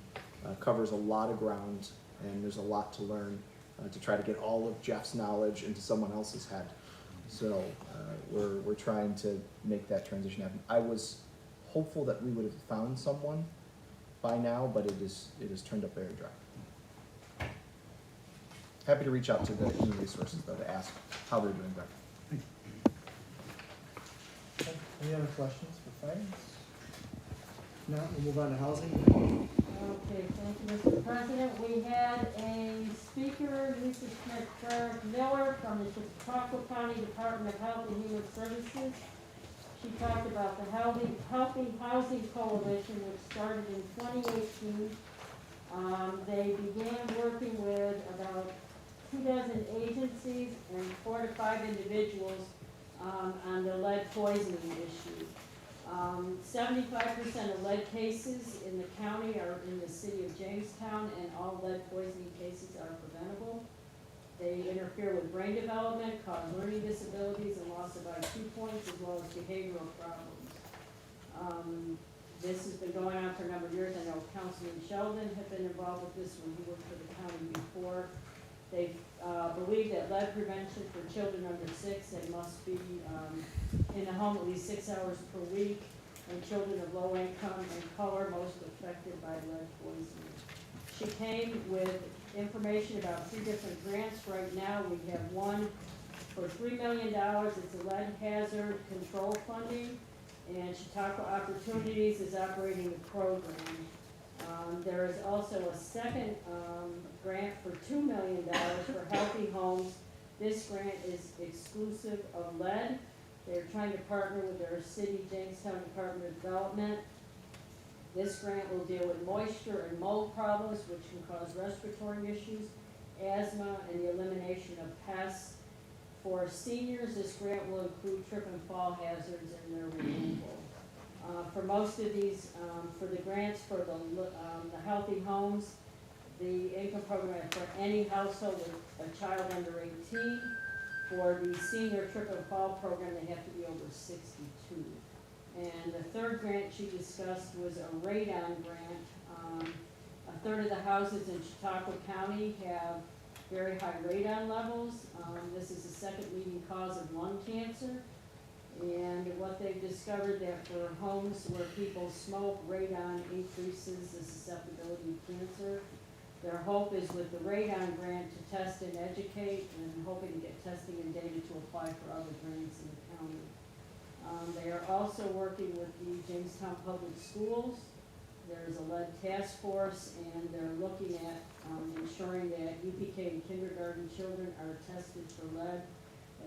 covers a lot of ground, and there's a lot to learn to try to get all of Jeff's knowledge into someone else's head. So we're trying to make that transition happen. I was hopeful that we would have found someone by now, but it has turned up very dry. Happy to reach out to the human resources though to ask how they're doing better. Okay, any other questions for finance? No, we'll move on to housing. Okay, thank you, Mr. President. We had a speaker, Lisa Smith-Miller from the Chautauqua County Department of Health and Human Services. She talked about the Healthy Housing Coalition, which started in 2018. They began working with about 24 agencies and 4 to 5 individuals on the lead poisoning issue. 75% of lead cases in the county are in the city of Jamestown, and all lead poisoning cases are preventable. They interfere with brain development, cause learning disabilities, and loss of IQ points, as well as behavioral problems. This has been going on for a number of years. I know Councilman Sheldon had been involved with this when he worked for the county before. They believe that lead prevention for children under 6, they must be in the home at least 6 hours per week, and children of low income and color most affected by lead poisoning. She came with information about 3 different grants. Right now, we have one for $3 million. It's a lead hazard control funding, and Chautauqua Opportunities is operating the program. There is also a second grant for $2 million for healthy homes. This grant is exclusive of lead. They're trying to partner with their city, Jamestown Department of Development. This grant will deal with moisture and mold problems, which can cause respiratory issues, asthma, and the elimination of pests. For seniors, this grant will include trip and fall hazards and their removal. For most of these, for the grants for the healthy homes, the income program is for any household with a child under 18. For the senior trip and fall program, they have to be over 62. And the third grant she discussed was a radon grant. A third of the houses in Chautauqua County have very high radon levels. This is the second leading cause of lung cancer. And what they've discovered that for homes where people smoke, radon increases the susceptibility to cancer. Their hope is with the radon grant to test and educate, and hoping to get testing and data to apply for other grants in the county. They are also working with the Jamestown Public Schools. There's a lead task force, and they're looking at ensuring that UPK and kindergarten children are tested for lead.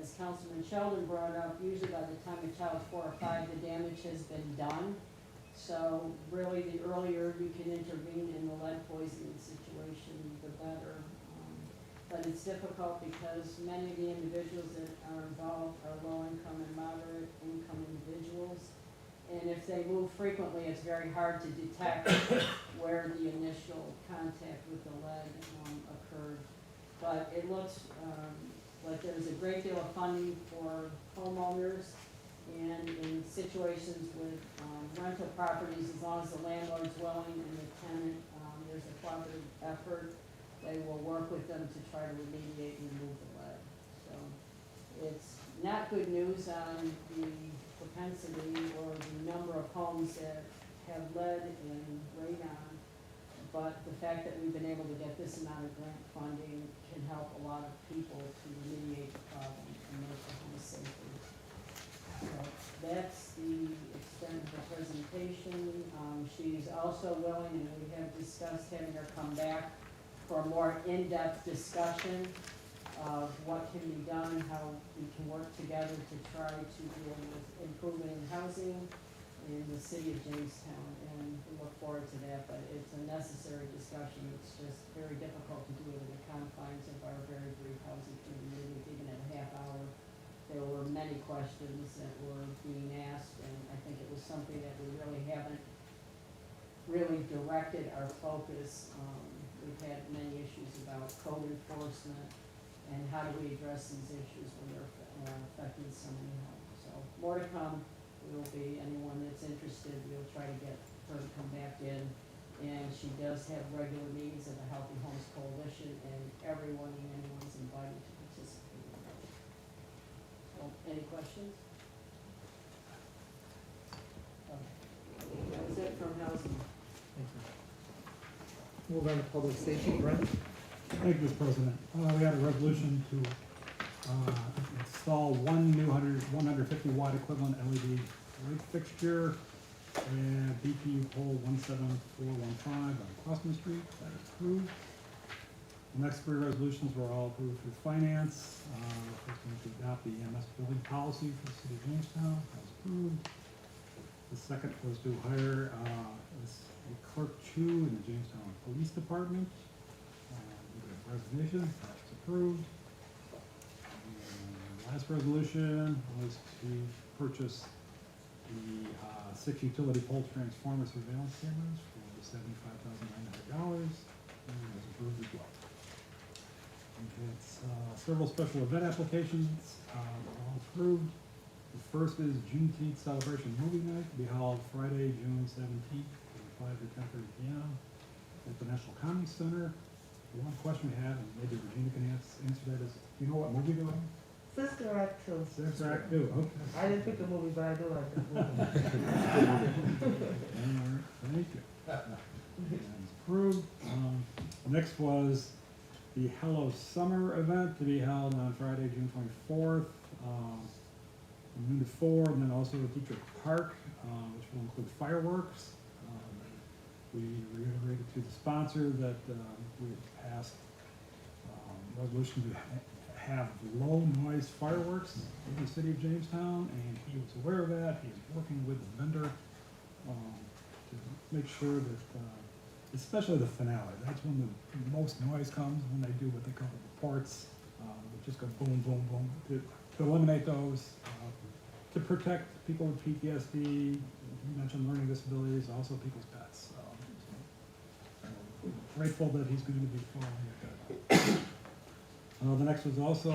As Councilman Sheldon brought up, usually by the time a child's 4 or 5, the damage has been done. So really, the earlier you can intervene in the lead poisoning situation, the better. But it's difficult because many of the individuals that are involved are low income and moderate income individuals. And if they move frequently, it's very hard to detect where the initial contact with the lead occurred. But it looks like there's a great deal of funding for homeowners, and in situations with rental properties, as long as the landlord's willing and the tenant, there's a cooperative effort, they will work with them to try to remediate and remove the lead. So it's not good news on the propensity or the number of homes that have lead and radon, but the fact that we've been able to get this amount of grant funding can help a lot of people to remediate the problem and make the home safer. So that's the extent of the presentation. She's also willing, and we have discussed having her come back for a more in-depth discussion of what can be done, how we can work together to try to deal with improving housing in the city of Jamestown, and we look forward to that, but it's a necessary discussion. It's just very difficult to do it in the confines of our very brief housing committee meeting, even at a half hour. There were many questions that were being asked, and I think it was something that we really haven't really directed our focus. We've had many issues about code enforcement and how do we address these issues when they're affecting so many homes. So more to come. Will be anyone that's interested, we'll try to get her to come back in. And she does have regular meetings of the Healthy Homes Coalition, and everyone and anyone's invited to participate in those. So, any questions? Okay. That was it from housing. Thank you. Move on to public safety, Brent. Thank you, Mr. President. We had a resolution to install one new 150 watt equivalent LED light fixture and BPU pole 17415 on Crossman Street. That is approved. The next three resolutions were all approved through finance. First one to adopt the EMS building policy for the city of Jamestown. That was approved. The second was to hire a clerk 2 in the Jamestown Police Department. Resignation, that's approved. And last resolution was to purchase the 6 utility pole transformer surveillance cameras for $75,900, and it was approved as well. We had several special event applications, all approved. The first is Juneteenth celebration movie night to be held Friday, June 17th, from 5 to 10:30 p.m. at the National Comedy Center. The one question we had, and maybe Regina can answer that, is, do you know what movie they're on? Sister Act 2. Sister Act 2, okay. I didn't pick the movie, but I do like the movie. All right, thank you. That's approved. Next was the Hello Summer event to be held on Friday, June 24th, from noon to 4, and then also the Teacher Park, which will include fireworks. We reiterated to the sponsor that we had passed resolution to have low noise fireworks in the city of Jamestown, and he was aware of that. He is working with the vendor to make sure that, especially the finale, that's when the most noise comes, when they do what they call the reports, which just go boom, boom, boom, to eliminate those, to protect people with PTSD, you mentioned learning disabilities, also people's pets. Grateful that he's going to be following it. The next was also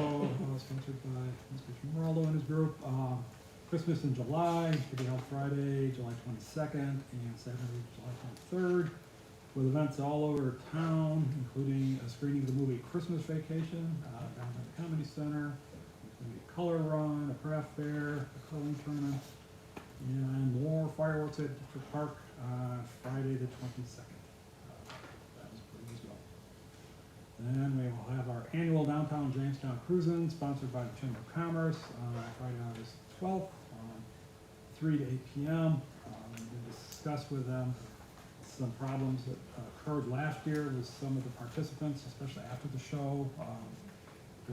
sponsored by Mr. Chimaraldo and his group. Christmas in July, to be held Friday, July 22nd, and Saturday, July 23rd, with events all over town, including a screening of the movie Christmas Vacation down at the Comedy Center. There's going to be a color run, a craft fair, a coloring tournament, and more fireworks at Teacher Park Friday the 22nd. Then we will have our annual downtown Jamestown Cruisin', sponsored by the Chamber of Commerce, on Friday, August 12th, 3 to 8 p.m. We discussed with them some problems that occurred last year with some of the participants, especially after the show,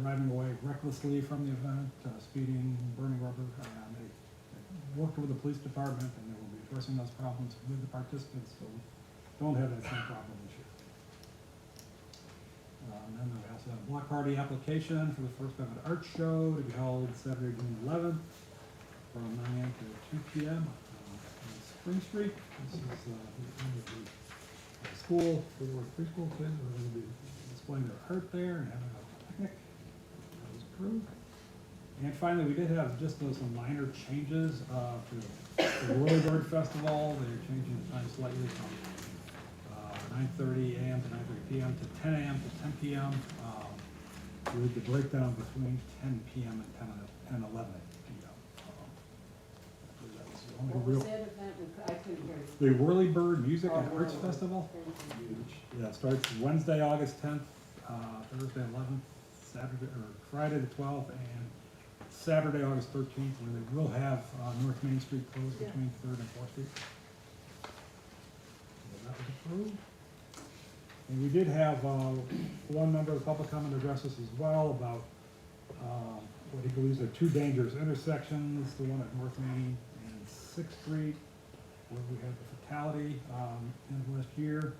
driving away recklessly from the event, speeding, burning rubber. They worked with the police department, and they will be addressing those problems with the participants, so we don't have that same problem this year. And then we also have a block party application for the first ever art show to be held Saturday, June 11th, from 9 a.m. to 2 p.m. On Spring Street. This is the end of the school for the preschool kids. We're going to be displaying their art there and having a picnic. That was approved. And finally, we did have just some minor changes for the Whirly Bird Festival. They're changing the time slightly from 9:30 a.m. to 9:30 p.m. to 10 a.m. to 10 p.m. With the breakdown between 10 p.m. and 11 p.m. That was only What real, was that event? I couldn't hear you. the Whirlybird Music and Oh, Arts Whirly. Festival. Thank you. Yeah, it starts Wednesday, August 10th, Thursday 11th, Saturday, or Friday the 12th, and Saturday, August 13th, where they will have North Main Street closed Yeah. between 3rd and 4th Street. So that was approved. And we did have one member of the public come and address us as well about what he believes are two dangerous intersections, the one at North Main and 6th Street, where we had the fatality in last year,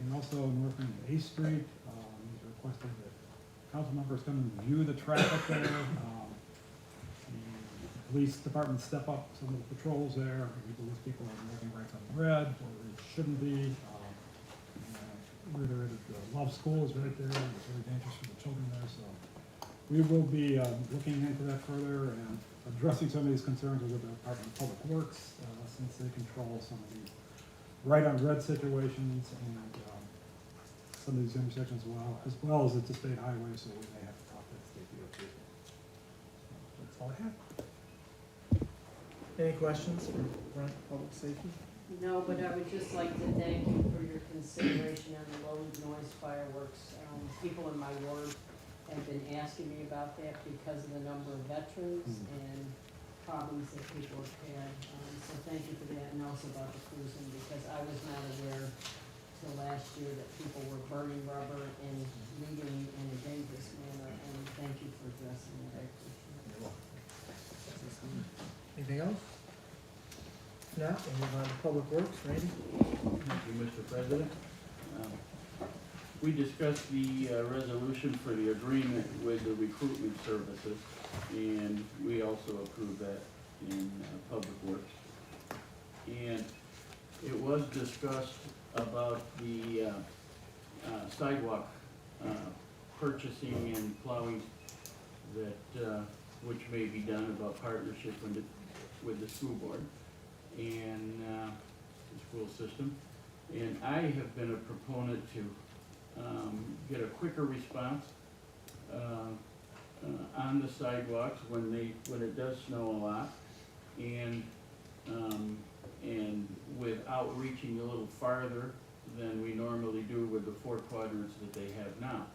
and also North Main and 8th Street. He's requesting that council members come and view the traffic there. The police department step up some of the patrols there. We believe people are making rights on red, or they shouldn't be. Where there is the Love School is right there, and it's very dangerous for the children there, so we will be looking into that further and addressing some of these concerns with the Department of Public Works, since they control some of these right on red situations and some of these intersections as well as it's a state highway, so we may have to talk to the state DOT. So that's all I have. Any questions for Brent, Public Safety? No, but I would just like to thank you for your consideration on the low noise fireworks. People in my ward have been asking me about that because of the number of veterans and problems that people have had. So thank you for that, and also about the cruising, because I was not aware till last year that people were burning rubber and leaving in a dangerous manner, and thank you for addressing that. I appreciate it. Anything else? If not, we'll move on to Public Works. Randy? Thank you, Mr. President. We discussed the resolution for the agreement with the recruitment services, and we also approved that in Public Works. And it was discussed about the sidewalk purchasing and plowing that, which may be done about partnership with the school board and the school system. And I have been a proponent to get a quicker response on the sidewalks when it does snow a lot, and without reaching a little farther than we normally do with the 4 quadrants that they have now.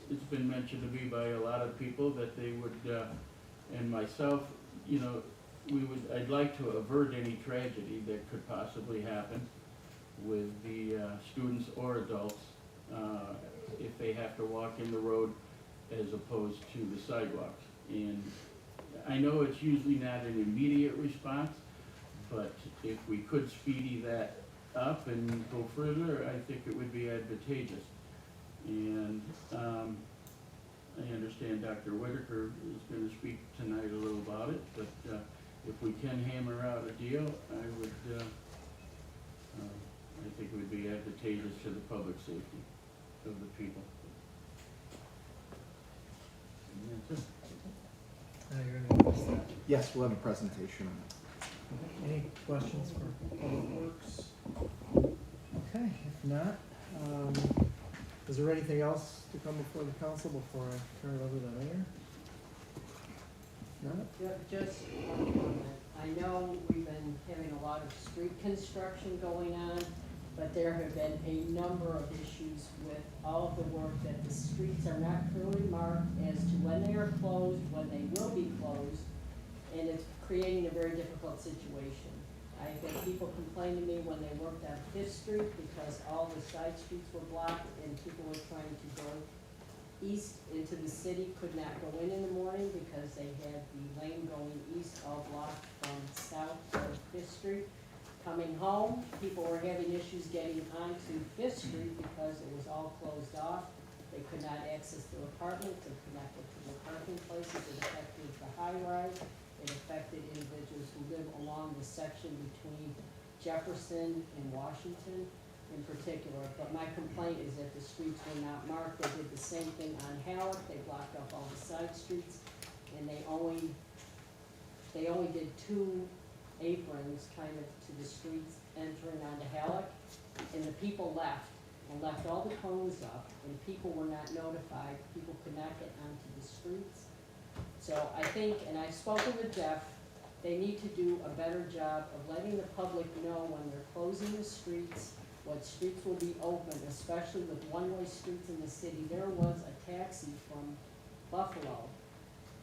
It's been mentioned to me by a lot of people that they would, and myself, you know, I'd like to avert any tragedy that could possibly happen with the students or adults if they have to walk in the road as opposed to the sidewalks. And I know it's usually not an immediate response, but if we could speedy that up and go further, I think it would be advantageous. And I understand Dr. Whitaker is going to speak tonight a little about it, but if we can hammer out a deal, I think it would be advantageous to the public safety of the people. And that's it. You're gonna address that. Yes, we'll have a presentation on it. Any questions for Public Works? Okay, if not, is there anything else to come before the council before I turn it over to the mayor? No? Just one comment. I know we've been having a lot of street construction going on, but there have been a number of issues with all of the work that the streets are not clearly marked as to when they are closed, when they will be closed, and it's creating a very difficult situation. I've had people complain to me when they worked on 5th Street because all the side streets were blocked and people were trying to go east into the city, could not go in the morning because they had the lane going east all blocked from south of 5th Street. Coming home, people were having issues getting onto 5th Street because it was all closed off. They could not access their apartments and connect it to their parking places. It affected the high rise. It affected individuals who live along the section between Jefferson and Washington in particular. But my complaint is that the streets were not marked. They did the same thing on Halleck. They blocked up all the side streets, and they only did 2 aprons kind of to the streets entering onto Halleck, and the people left all the cones up, and people were not notified. People could not get onto the streets. So I think, and I've spoken with Jeff, they need to do a better job of letting the public know when they're closing the streets, what streets will be open, especially with one-way streets in the city. There was a taxi from Buffalo,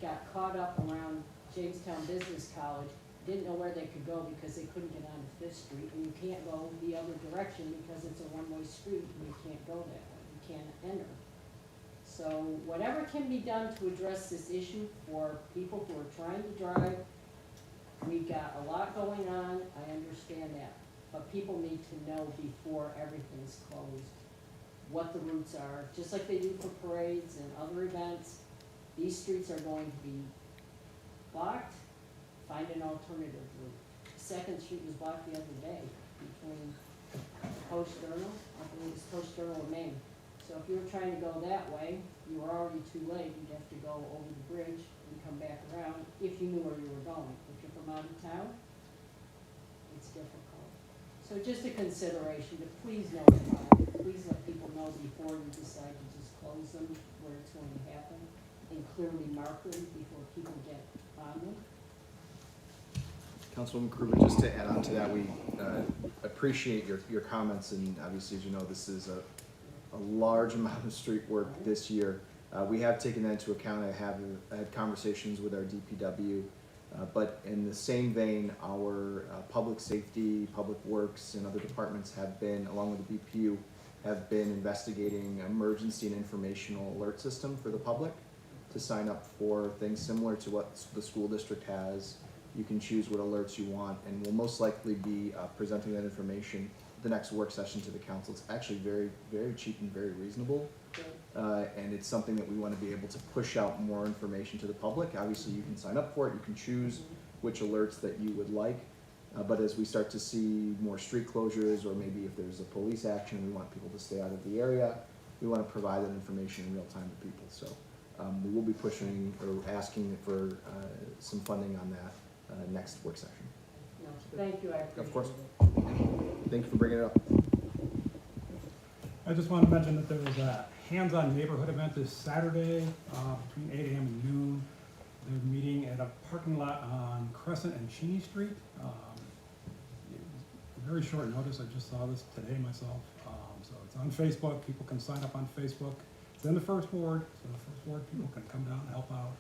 got caught up around Jamestown Business College, didn't know where they could go because they couldn't get onto Fifth Street, and you can't go the other direction because it's a one-way street, and you can't go that way, you can't enter. So whatever can be done to address this issue for people who are trying to drive, we've got a lot going on, I understand that, but people need to know before everything's closed what the routes are, just like they do for parades and other events. These streets are going to be blocked, find an alternative route. Second Street was blocked the other day between Post Journal, I believe it's Post Journal and Main. So if you were trying to go that way, you were already too late, you'd have to go over the bridge and come back around if you knew where you were going. If you're from out of town, it's difficult. So just a consideration to please notify, please let people know before you decide to just close them where it's going to happen, and clearly mark them before people get on them. Councilwoman Kruger, just to add on to that, we appreciate your comments, and obviously, as you know, this is a large amount of street work this year. We have taken that into account. I have had conversations with our DPW, but in the same vein, our public safety, public works, and other departments have been, along with the BPU, have been investigating emergency and informational alert system for the public to sign up for things similar to what the school district has. You can choose what alerts you want, and we'll most likely be presenting that information the next work session to the council. It's actually very, very cheap and very reasonable, and it's something that we want to be able to push out more information to the public. Obviously, you can sign up for it, you can choose which alerts that you would like, but as we start to see more street closures, or maybe if there's a police action, we want people to stay out of the area, we want to provide that information in real time to people. So we will be pushing or asking for some funding on that next work session. No, thank you, I appreciate it. Of course. Thank you for bringing it up. I just want to mention that there was a hands-on neighborhood event this Saturday between 8 a.m. and noon. They're meeting at a parking lot on Crescent and Cheney Street. It was very short notice. I just saw this today myself. So it's on Facebook. People can sign up on Facebook. It's in the first ward, so the first ward people can come down and help out.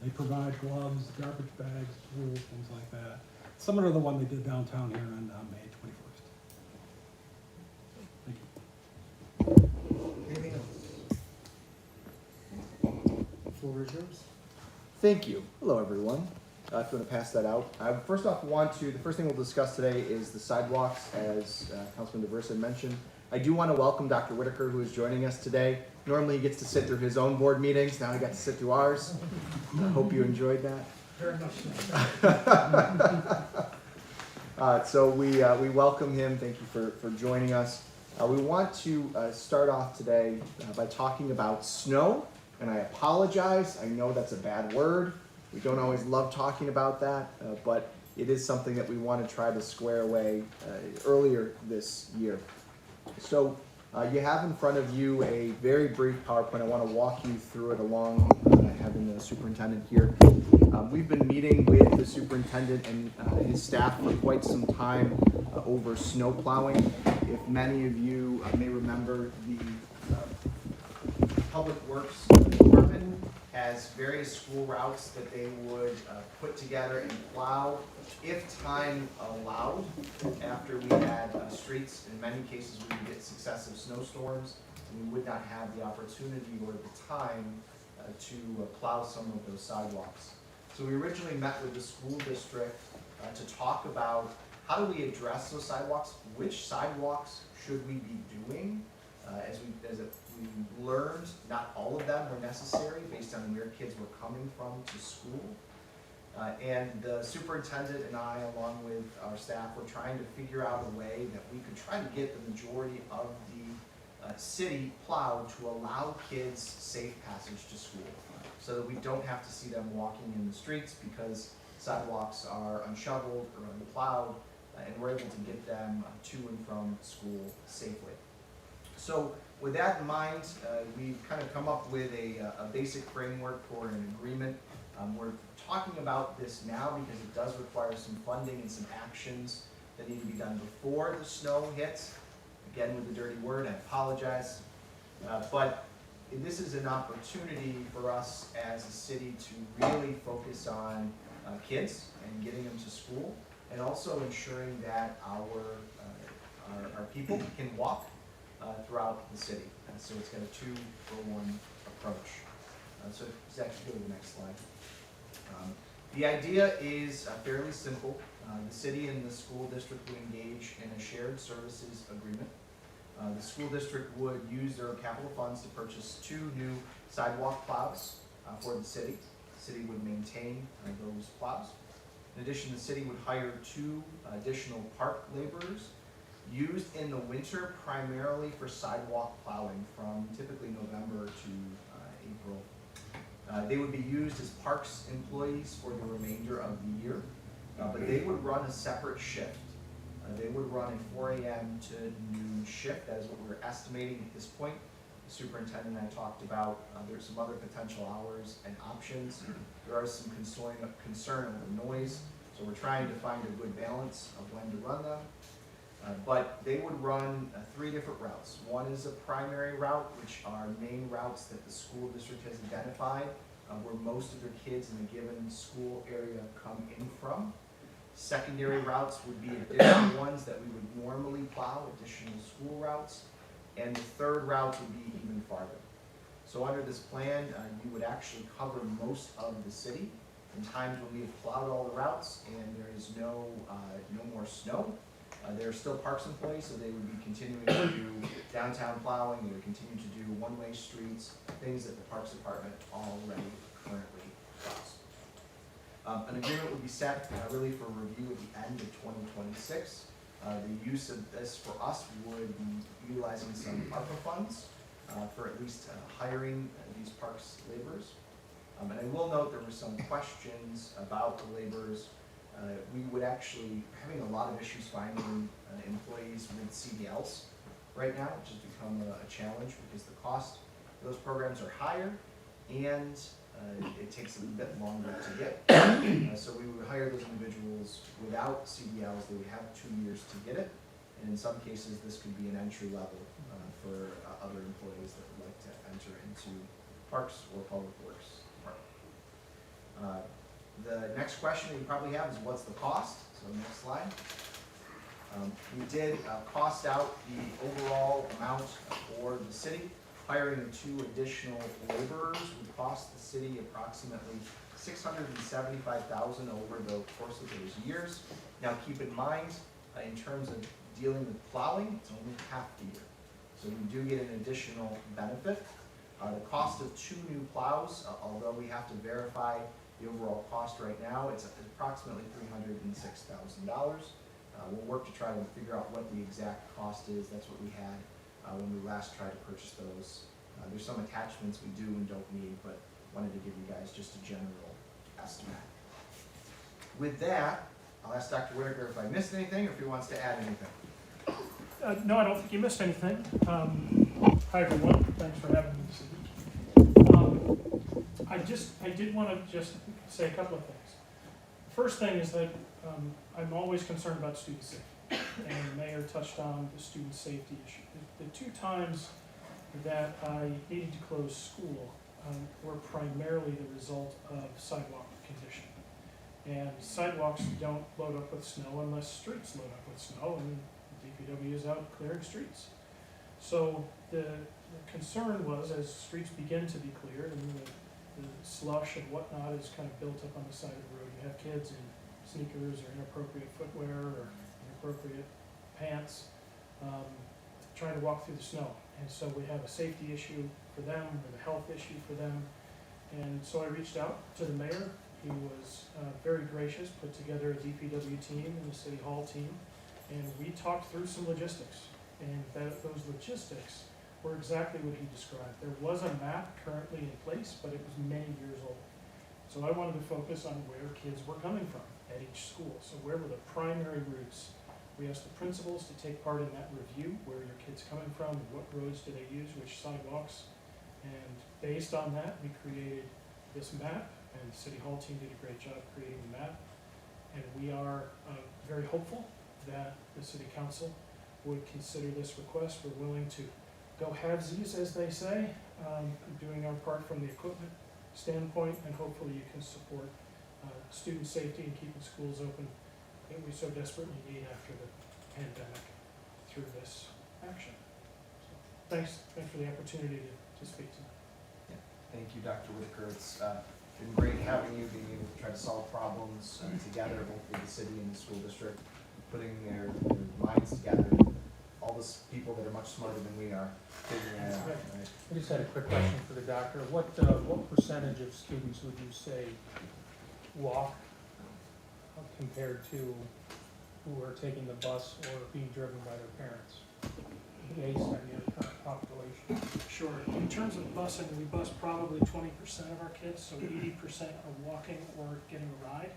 They provide gloves, garbage bags, tools, things like that. Similar to the one they did downtown here on May 21st. Thank you. Anything else? The floor is yours. Thank you. Hello, everyone. If you want to pass that out. I first off the first thing we'll discuss today is the sidewalks, as Councilman DeVers had mentioned. I do want to welcome Dr. Whitaker, who is joining us today. Normally he gets to sit through his own board meetings. Now he got to sit through ours. I hope you enjoyed that. Very much. So we welcome him. Thank you for joining us. We want to start off today by talking about snow, and I apologize. I know that's a bad word. We don't always love talking about that, but it is something that we want to try to square away earlier this year. So you have in front of you a very brief PowerPoint. I want to walk you through it along having the superintendent here. We've been meeting with the superintendent and his staff for quite some time over snow plowing. If many of you may remember, the Public Works Department has various school routes that they would put together and plow if time allowed. After we had streets, in many cases we would get successive snowstorms, and we would not have the opportunity or the time to plow some of those sidewalks. So we originally met with the school district to talk about how do we address those sidewalks, which sidewalks should we be doing. As we learned, not all of them were necessary based on where kids were coming from to school. And the superintendent and I, along with our staff, were trying to figure out a way that we could try to get the majority of the city plowed to allow kids safe passage to school, so that we don't have to see them walking in the streets because sidewalks are unshoveled or unplowed, and we're able to get them to and from school safely. So with that in mind, we've kind of come up with a basic framework for an agreement. We're talking about this now because it does require some funding and some actions that need to be done before the snow hits. Again, with the dirty word, I apologize. But this is an opportunity for us as a city to really focus on kids and getting them to school, and also ensuring that our people can walk throughout the city. And so it's got a 2-for-1 approach. So Zach, go to the next slide. The idea is fairly simple. The city and the school district will engage in a shared services agreement. The school district would use their capital funds to purchase 2 new sidewalk plows for the city. The city would maintain those plows. In addition, the city would hire 2 additional park laborers used in the winter primarily for sidewalk plowing from typically November to April. They would be used as parks employees for the remainder of the year, but they would run a separate shift. They would run a 4 a.m. to noon shift. That is what we're estimating at this point. The superintendent and I talked about, there's some other potential hours and options. There are some concern over noise, so we're trying to find a good balance of when to run them. But they would run 3 different routes. One is a primary route, which are main routes that the school district has identified, where most of their kids in a given school area come in from. Secondary routes would be additional ones that we would normally plow, additional school routes. And the third route would be even farther. So under this plan, you would actually cover most of the city in times when we have plowed all the routes and there is no more snow. There are still parks employees, so they would be continuing to do downtown plowing, they would continue to do one-way streets, things that the Parks Department already currently plows. An agreement would be set really for review at the end of 2026. The use of this for us would be utilizing some ARPA funds for at least hiring these parks laborers. And I will note there were some questions about the laborers. We would actually, having a lot of issues finding employees with CDLs right now, which has become a challenge because the cost of those programs are higher and it takes a bit longer to get. So we would hire those individuals without CDLs. They would have 2 years to get it. And in some cases, this could be an entry level for other employees that would like to enter into Parks or Public Works Department. The next question that you probably have is what's the cost? So next slide. We did cost out the overall amount for the city. Hiring the 2 additional laborers would cost the city approximately $675,000 over the course of those years. Now keep in mind, in terms of dealing with plowing, it's only half the year. So we do get an additional benefit. The cost of 2 new plows, although we have to verify the overall cost right now, it's approximately $306,000. We'll work to try to figure out what the exact cost is. That's what we had when we last tried to purchase those. There's some attachments we do and don't need, but wanted to give you guys just a general estimate. With that, I'll ask Dr. Whitaker if I missed anything or if he wants to add anything. No, I don't think you missed anything. Hi everyone, thanks for having me this evening. I did want to just say a couple of things. First thing is that I'm always concerned about student safety, and the mayor touched on the student safety issue. The 2 times that I needed to close school were primarily the result of sidewalk condition. And sidewalks don't load up with snow unless streets load up with snow, and DPW is out clearing streets. So the concern was, as streets begin to be cleared and the slush and whatnot is kind of built up on the side of the road, you have kids in sneakers or inappropriate footwear or inappropriate pants trying to walk through the snow. And so we have a safety issue for them, and a health issue for them. And so I reached out to the mayor. He was very gracious, put together a DPW team and a city hall team, and we talked through some logistics. And those logistics were exactly what he described. There was a map currently in place, but it was many years old. So I wanted to focus on where kids were coming from at each school. So where were the primary routes We asked the principals to take part in that review, where are your kids coming from, and what roads do they use, which sidewalks. And based on that, we created this map, and the City Hall team did a great job creating the map. And we are very hopeful that the City Council would consider this request. We're willing to go halvesies, as they say, doing our part from the equipment standpoint, and hopefully you can support student safety and keeping schools open that we so desperately need after the pandemic through this action. So, thanks for the opportunity to speak tonight. Thank you, Dr. Whitaker. It's been great having you, being able to try to solve problems together, both with the city and the school district, putting their minds together. All those people that are much smarter than we are figuring it out. Right? I just had a quick question for the doctor. What percentage of students would you say walk compared to who are taking the bus or being driven by their parents, based on your current population? Sure. In terms of busing, we bus probably 20% of our kids, so 80% are walking or getting a ride.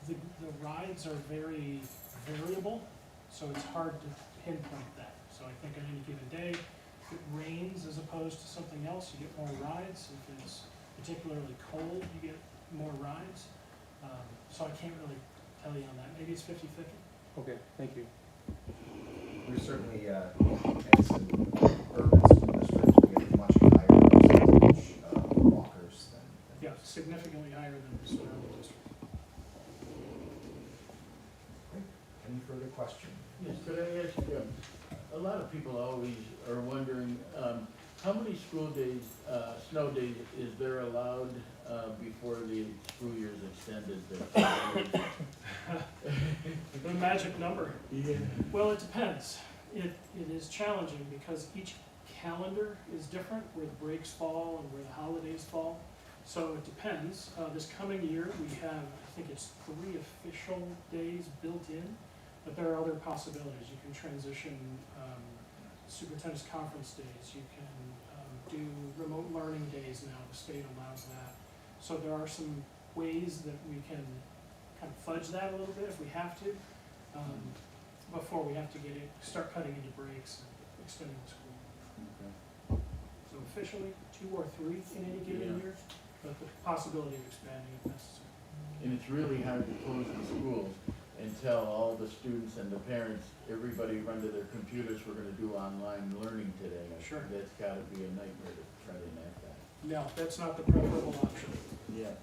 The rides are very variable, so it's hard to pinpoint that. So I think on any given day, if it rains as opposed to something else, you get more rides. If it's particularly cold, you get more rides. So I can't really tell you on that. Maybe it's 50-50. Okay, thank you. We're certainly, as an urban school district, we have a much higher percentage of walkers than. Yeah, significantly higher than the surrounding district. Any further questions? Yes, could I ask, a lot of people always are wondering, how many school days, snow days is there allowed, before the school year is extended? The magic number. Yeah. Well, it depends. It is challenging because each calendar is different, where the breaks fall and where the holidays fall. So it depends. This coming year, we have, I think it's 3 official days built in, but there are other possibilities. You can transition superintendent's conference days. You can do remote learning days now. The state allows that. So there are some ways that we can kind of fudge that a little bit if we have to, before we have to start cutting into breaks and extending the school. Okay. So officially 2 or 3 in any given year, but the possibility of expanding if necessary. And it's really hard to close the schools and tell all the students and the parents, everybody run to their computers, we're gonna do online learning today. Sure. That's gotta be a nightmare to try to enact that. No, that's not the preferable option. Yeah.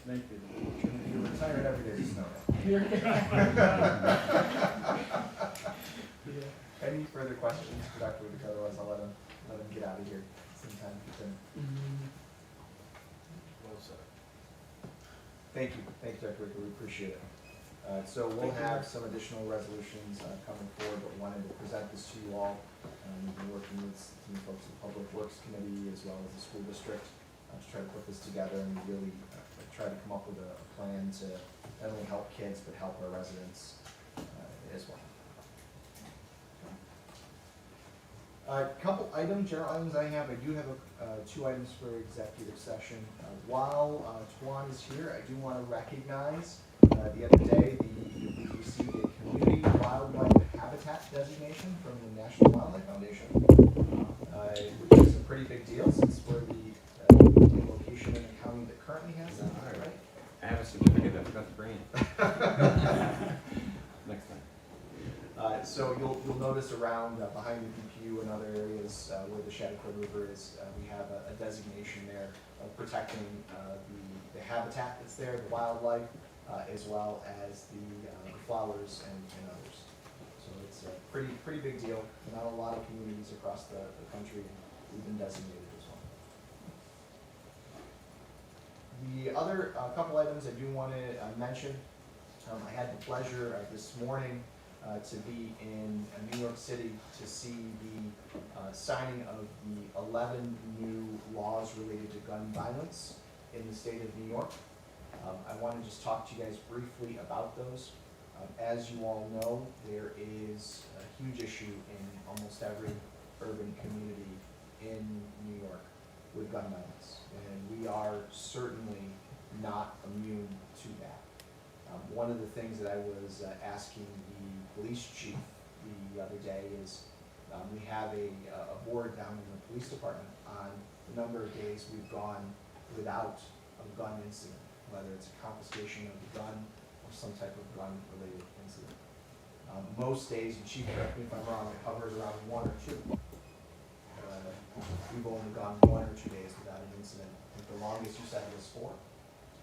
Thank you. You're retired every day, just know Yeah. Any further questions for Dr. Whitaker? Otherwise, I'll let him get out of here sometime. Well said. Thank you, Dr. Whitaker, we appreciate it. So we'll have some additional resolutions coming forward, but wanted to present this to you all. We've been working with some folks at the Public Works Committee as well as the school district to try to put this together and really try to come up with a plan to not only help kids, but help our residents as well. A couple general items I have. I do have 2 items for executive session. While Tuan is here, I do want to recognize the other day we received a community wildlife habitat designation from the National Wildlife Foundation, which is a pretty big deal since we're the location in the county that currently has that, right? I have a certificate, I forgot to bring it. Next time. So you'll notice around behind the DPU and other areas where the Chautauqua River is, we have a designation there of protecting the habitat that's there, the wildlife, as well as the flowers and others. So it's a pretty big deal. Not a lot of communities across the country we've been designated as well. The other couple items I do want to mention, I had the pleasure this morning to be in New York City to see the signing of the 11 new laws related to gun violence in the state of New York. I want to just talk to you guys briefly about those. As you all know, there is a huge issue in almost every urban community in New York with gun violence, and we are certainly not immune to that. One of the things that I was asking the police chief the other day is we have a board down in the police department on the number of days we've gone without a gun incident, whether it's a confiscation of the gun or some type of gun-related incident. Most days, and chief, correct me if I'm wrong, it hovers around 1 or 2. We've only gone 1 or 2 days without an incident. I think the longest you said was 4.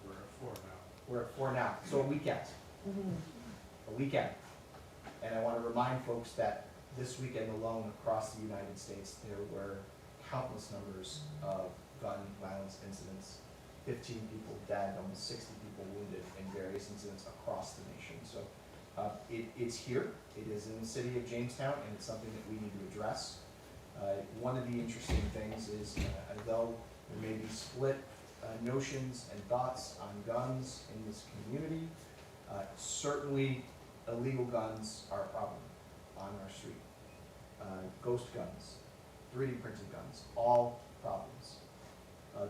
We're at 4 now. We're at 4 now, so a weekend. A weekend. And I want to remind folks that this weekend alone across the United States, there were countless numbers of gun violence incidents. 15 people dead, almost 60 people wounded in various incidents across the nation. So it's here, it is in the city of Jamestown, and it's something that we need to address. One of the interesting things is, although there may be split notions and thoughts on guns in this community, certainly illegal guns are a problem on our street. Ghost guns, 3D printed guns, all problems.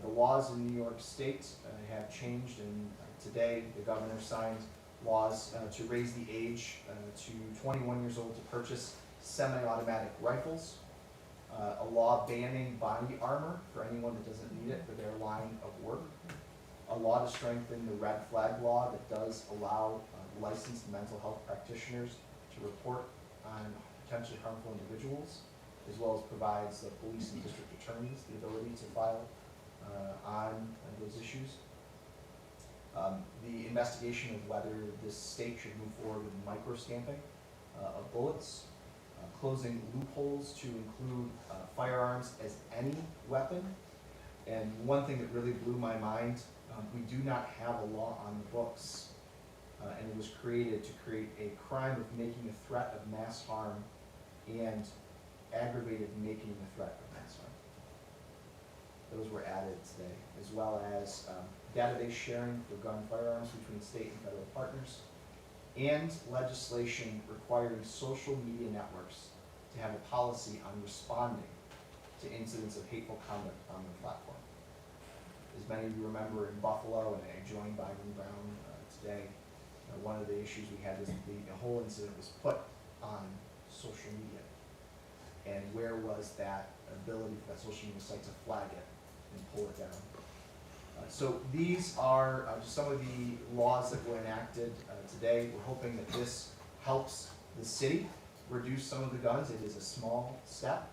The laws in New York State have changed, and today the governor signed laws to raise the age to 21 years old to purchase semi-automatic rifles. A law banning body armor for anyone that doesn't need it for their line of work. A law to strengthen the red flag law that does allow licensed mental health practitioners to report on potentially harmful individuals, as well as provides the police and district attorneys the ability to file on those issues. The investigation of whether this state should move forward with micro-stamping of bullets, closing loopholes to include firearms as any weapon. And one thing that really blew my mind, we do not have a law on the books, and it was created to create a crime of making a threat of mass harm and aggravated making a threat of mass harm. Those were added today, as well as database sharing for gun firearms between state and federal partners, and legislation requiring social media networks to have a policy on responding to incidents of hateful conduct on their platform. As many of you remember, in Buffalo, and I joined Byron Brown today, one of the issues we had was the whole incident was put on social media. And where was that ability for that social media site to flag it and pull it down? So these are just some of the laws that were enacted today. We're hoping that this helps the city reduce some of the guns. It is a small step,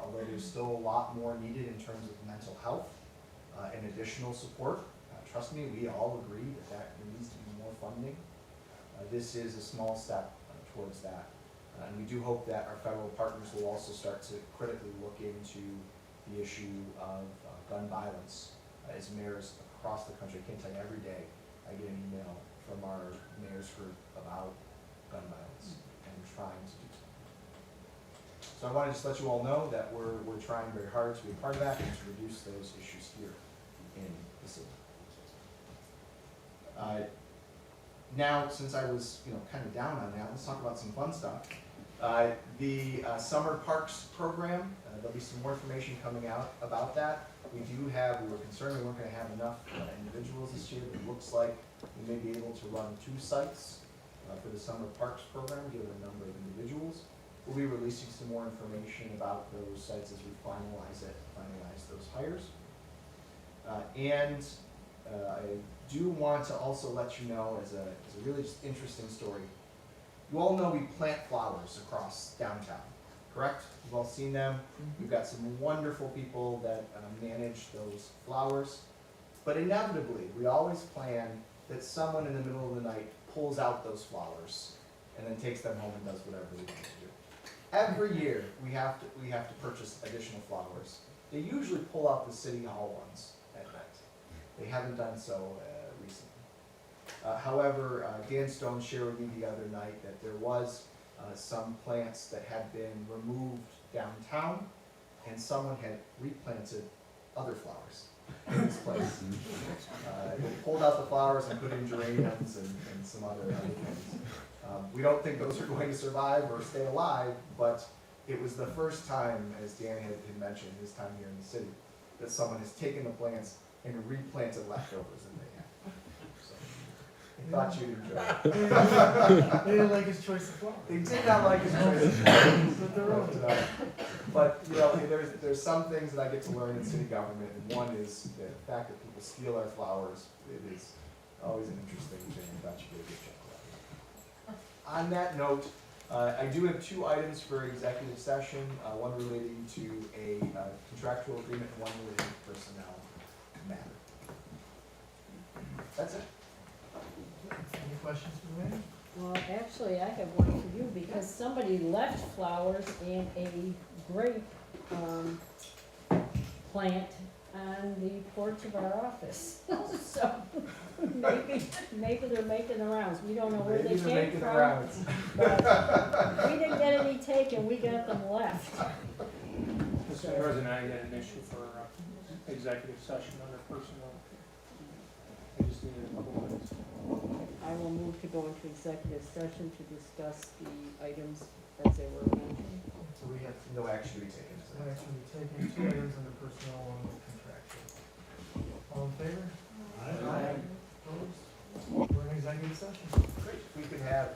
although there's still a lot more needed in terms of mental health and additional support. Trust me, we all agree that there needs to be more funding. This is a small step towards that. And we do hope that our federal partners will also start to critically look into the issue of gun violence. As mayors across the country, I can't tell you, every day I get an email from our mayor's group about gun violence, and we're trying to do something. So I want to just let you all know that we're trying very hard to be a part of that and to reduce those issues here in the city. Now, since I was kind of down on that, let's talk about some fun stuff. The Summer Parks program, there'll be some more information coming out about that. We were concerned we weren't going to have enough individuals this year, but it looks like we may be able to run 2 sites for the Summer Parks program, given the number of individuals. We'll be releasing some more information about those sites as we finalize those hires. And I do want to also let you know, as a really just interesting story, you all know we plant flowers across downtown, correct? You've all seen them. We've got some wonderful people that manage those flowers. But inevitably, we always plan that someone in the middle of the night pulls out those flowers and then takes them home and does whatever they want to do. Every year, we have to purchase additional flowers. They usually pull out the City Hall ones at night. They haven't done so recently. However, Dan Stone shared with me the other night that there was some plants that had been removed downtown, and someone had replanted other flowers in this place. They pulled out the flowers and put in geraniums and some other things. We don't think those are going to survive or stay alive, but it was the first time, as Dan had mentioned, his time here in the city, that someone has taken the plants and replanted leftovers that they had. So, I thought you'd enjoy it. They didn't like his choice of flowers. They did not like his choice. But they're all- But, you know, there's some things that I get to learn in city government, and one is the fact that people steal our flowers. It is always an interesting thing, I thought you did a good job. On that note, I do have two items for executive session, one relating to a contractual agreement and one relating to personnel matter. That's it. Any questions for me? Well, actually, I have one for you, because somebody left flowers in a grape, plant on the porch of our office. So, maybe they're making the rounds, we don't know where they Maybe they're came making the from. rounds. But we didn't get any taken, we got them left. Mr. President, I had an issue for executive session under personnel. I just needed a couple minutes. I will move to go into executive session to discuss the items as they were mentioned. So we have no action to be taken. No action to be taken, two items under personnel, one with contractual. All in favor? Aye. Opposed? We're in executive session. Great, we could have,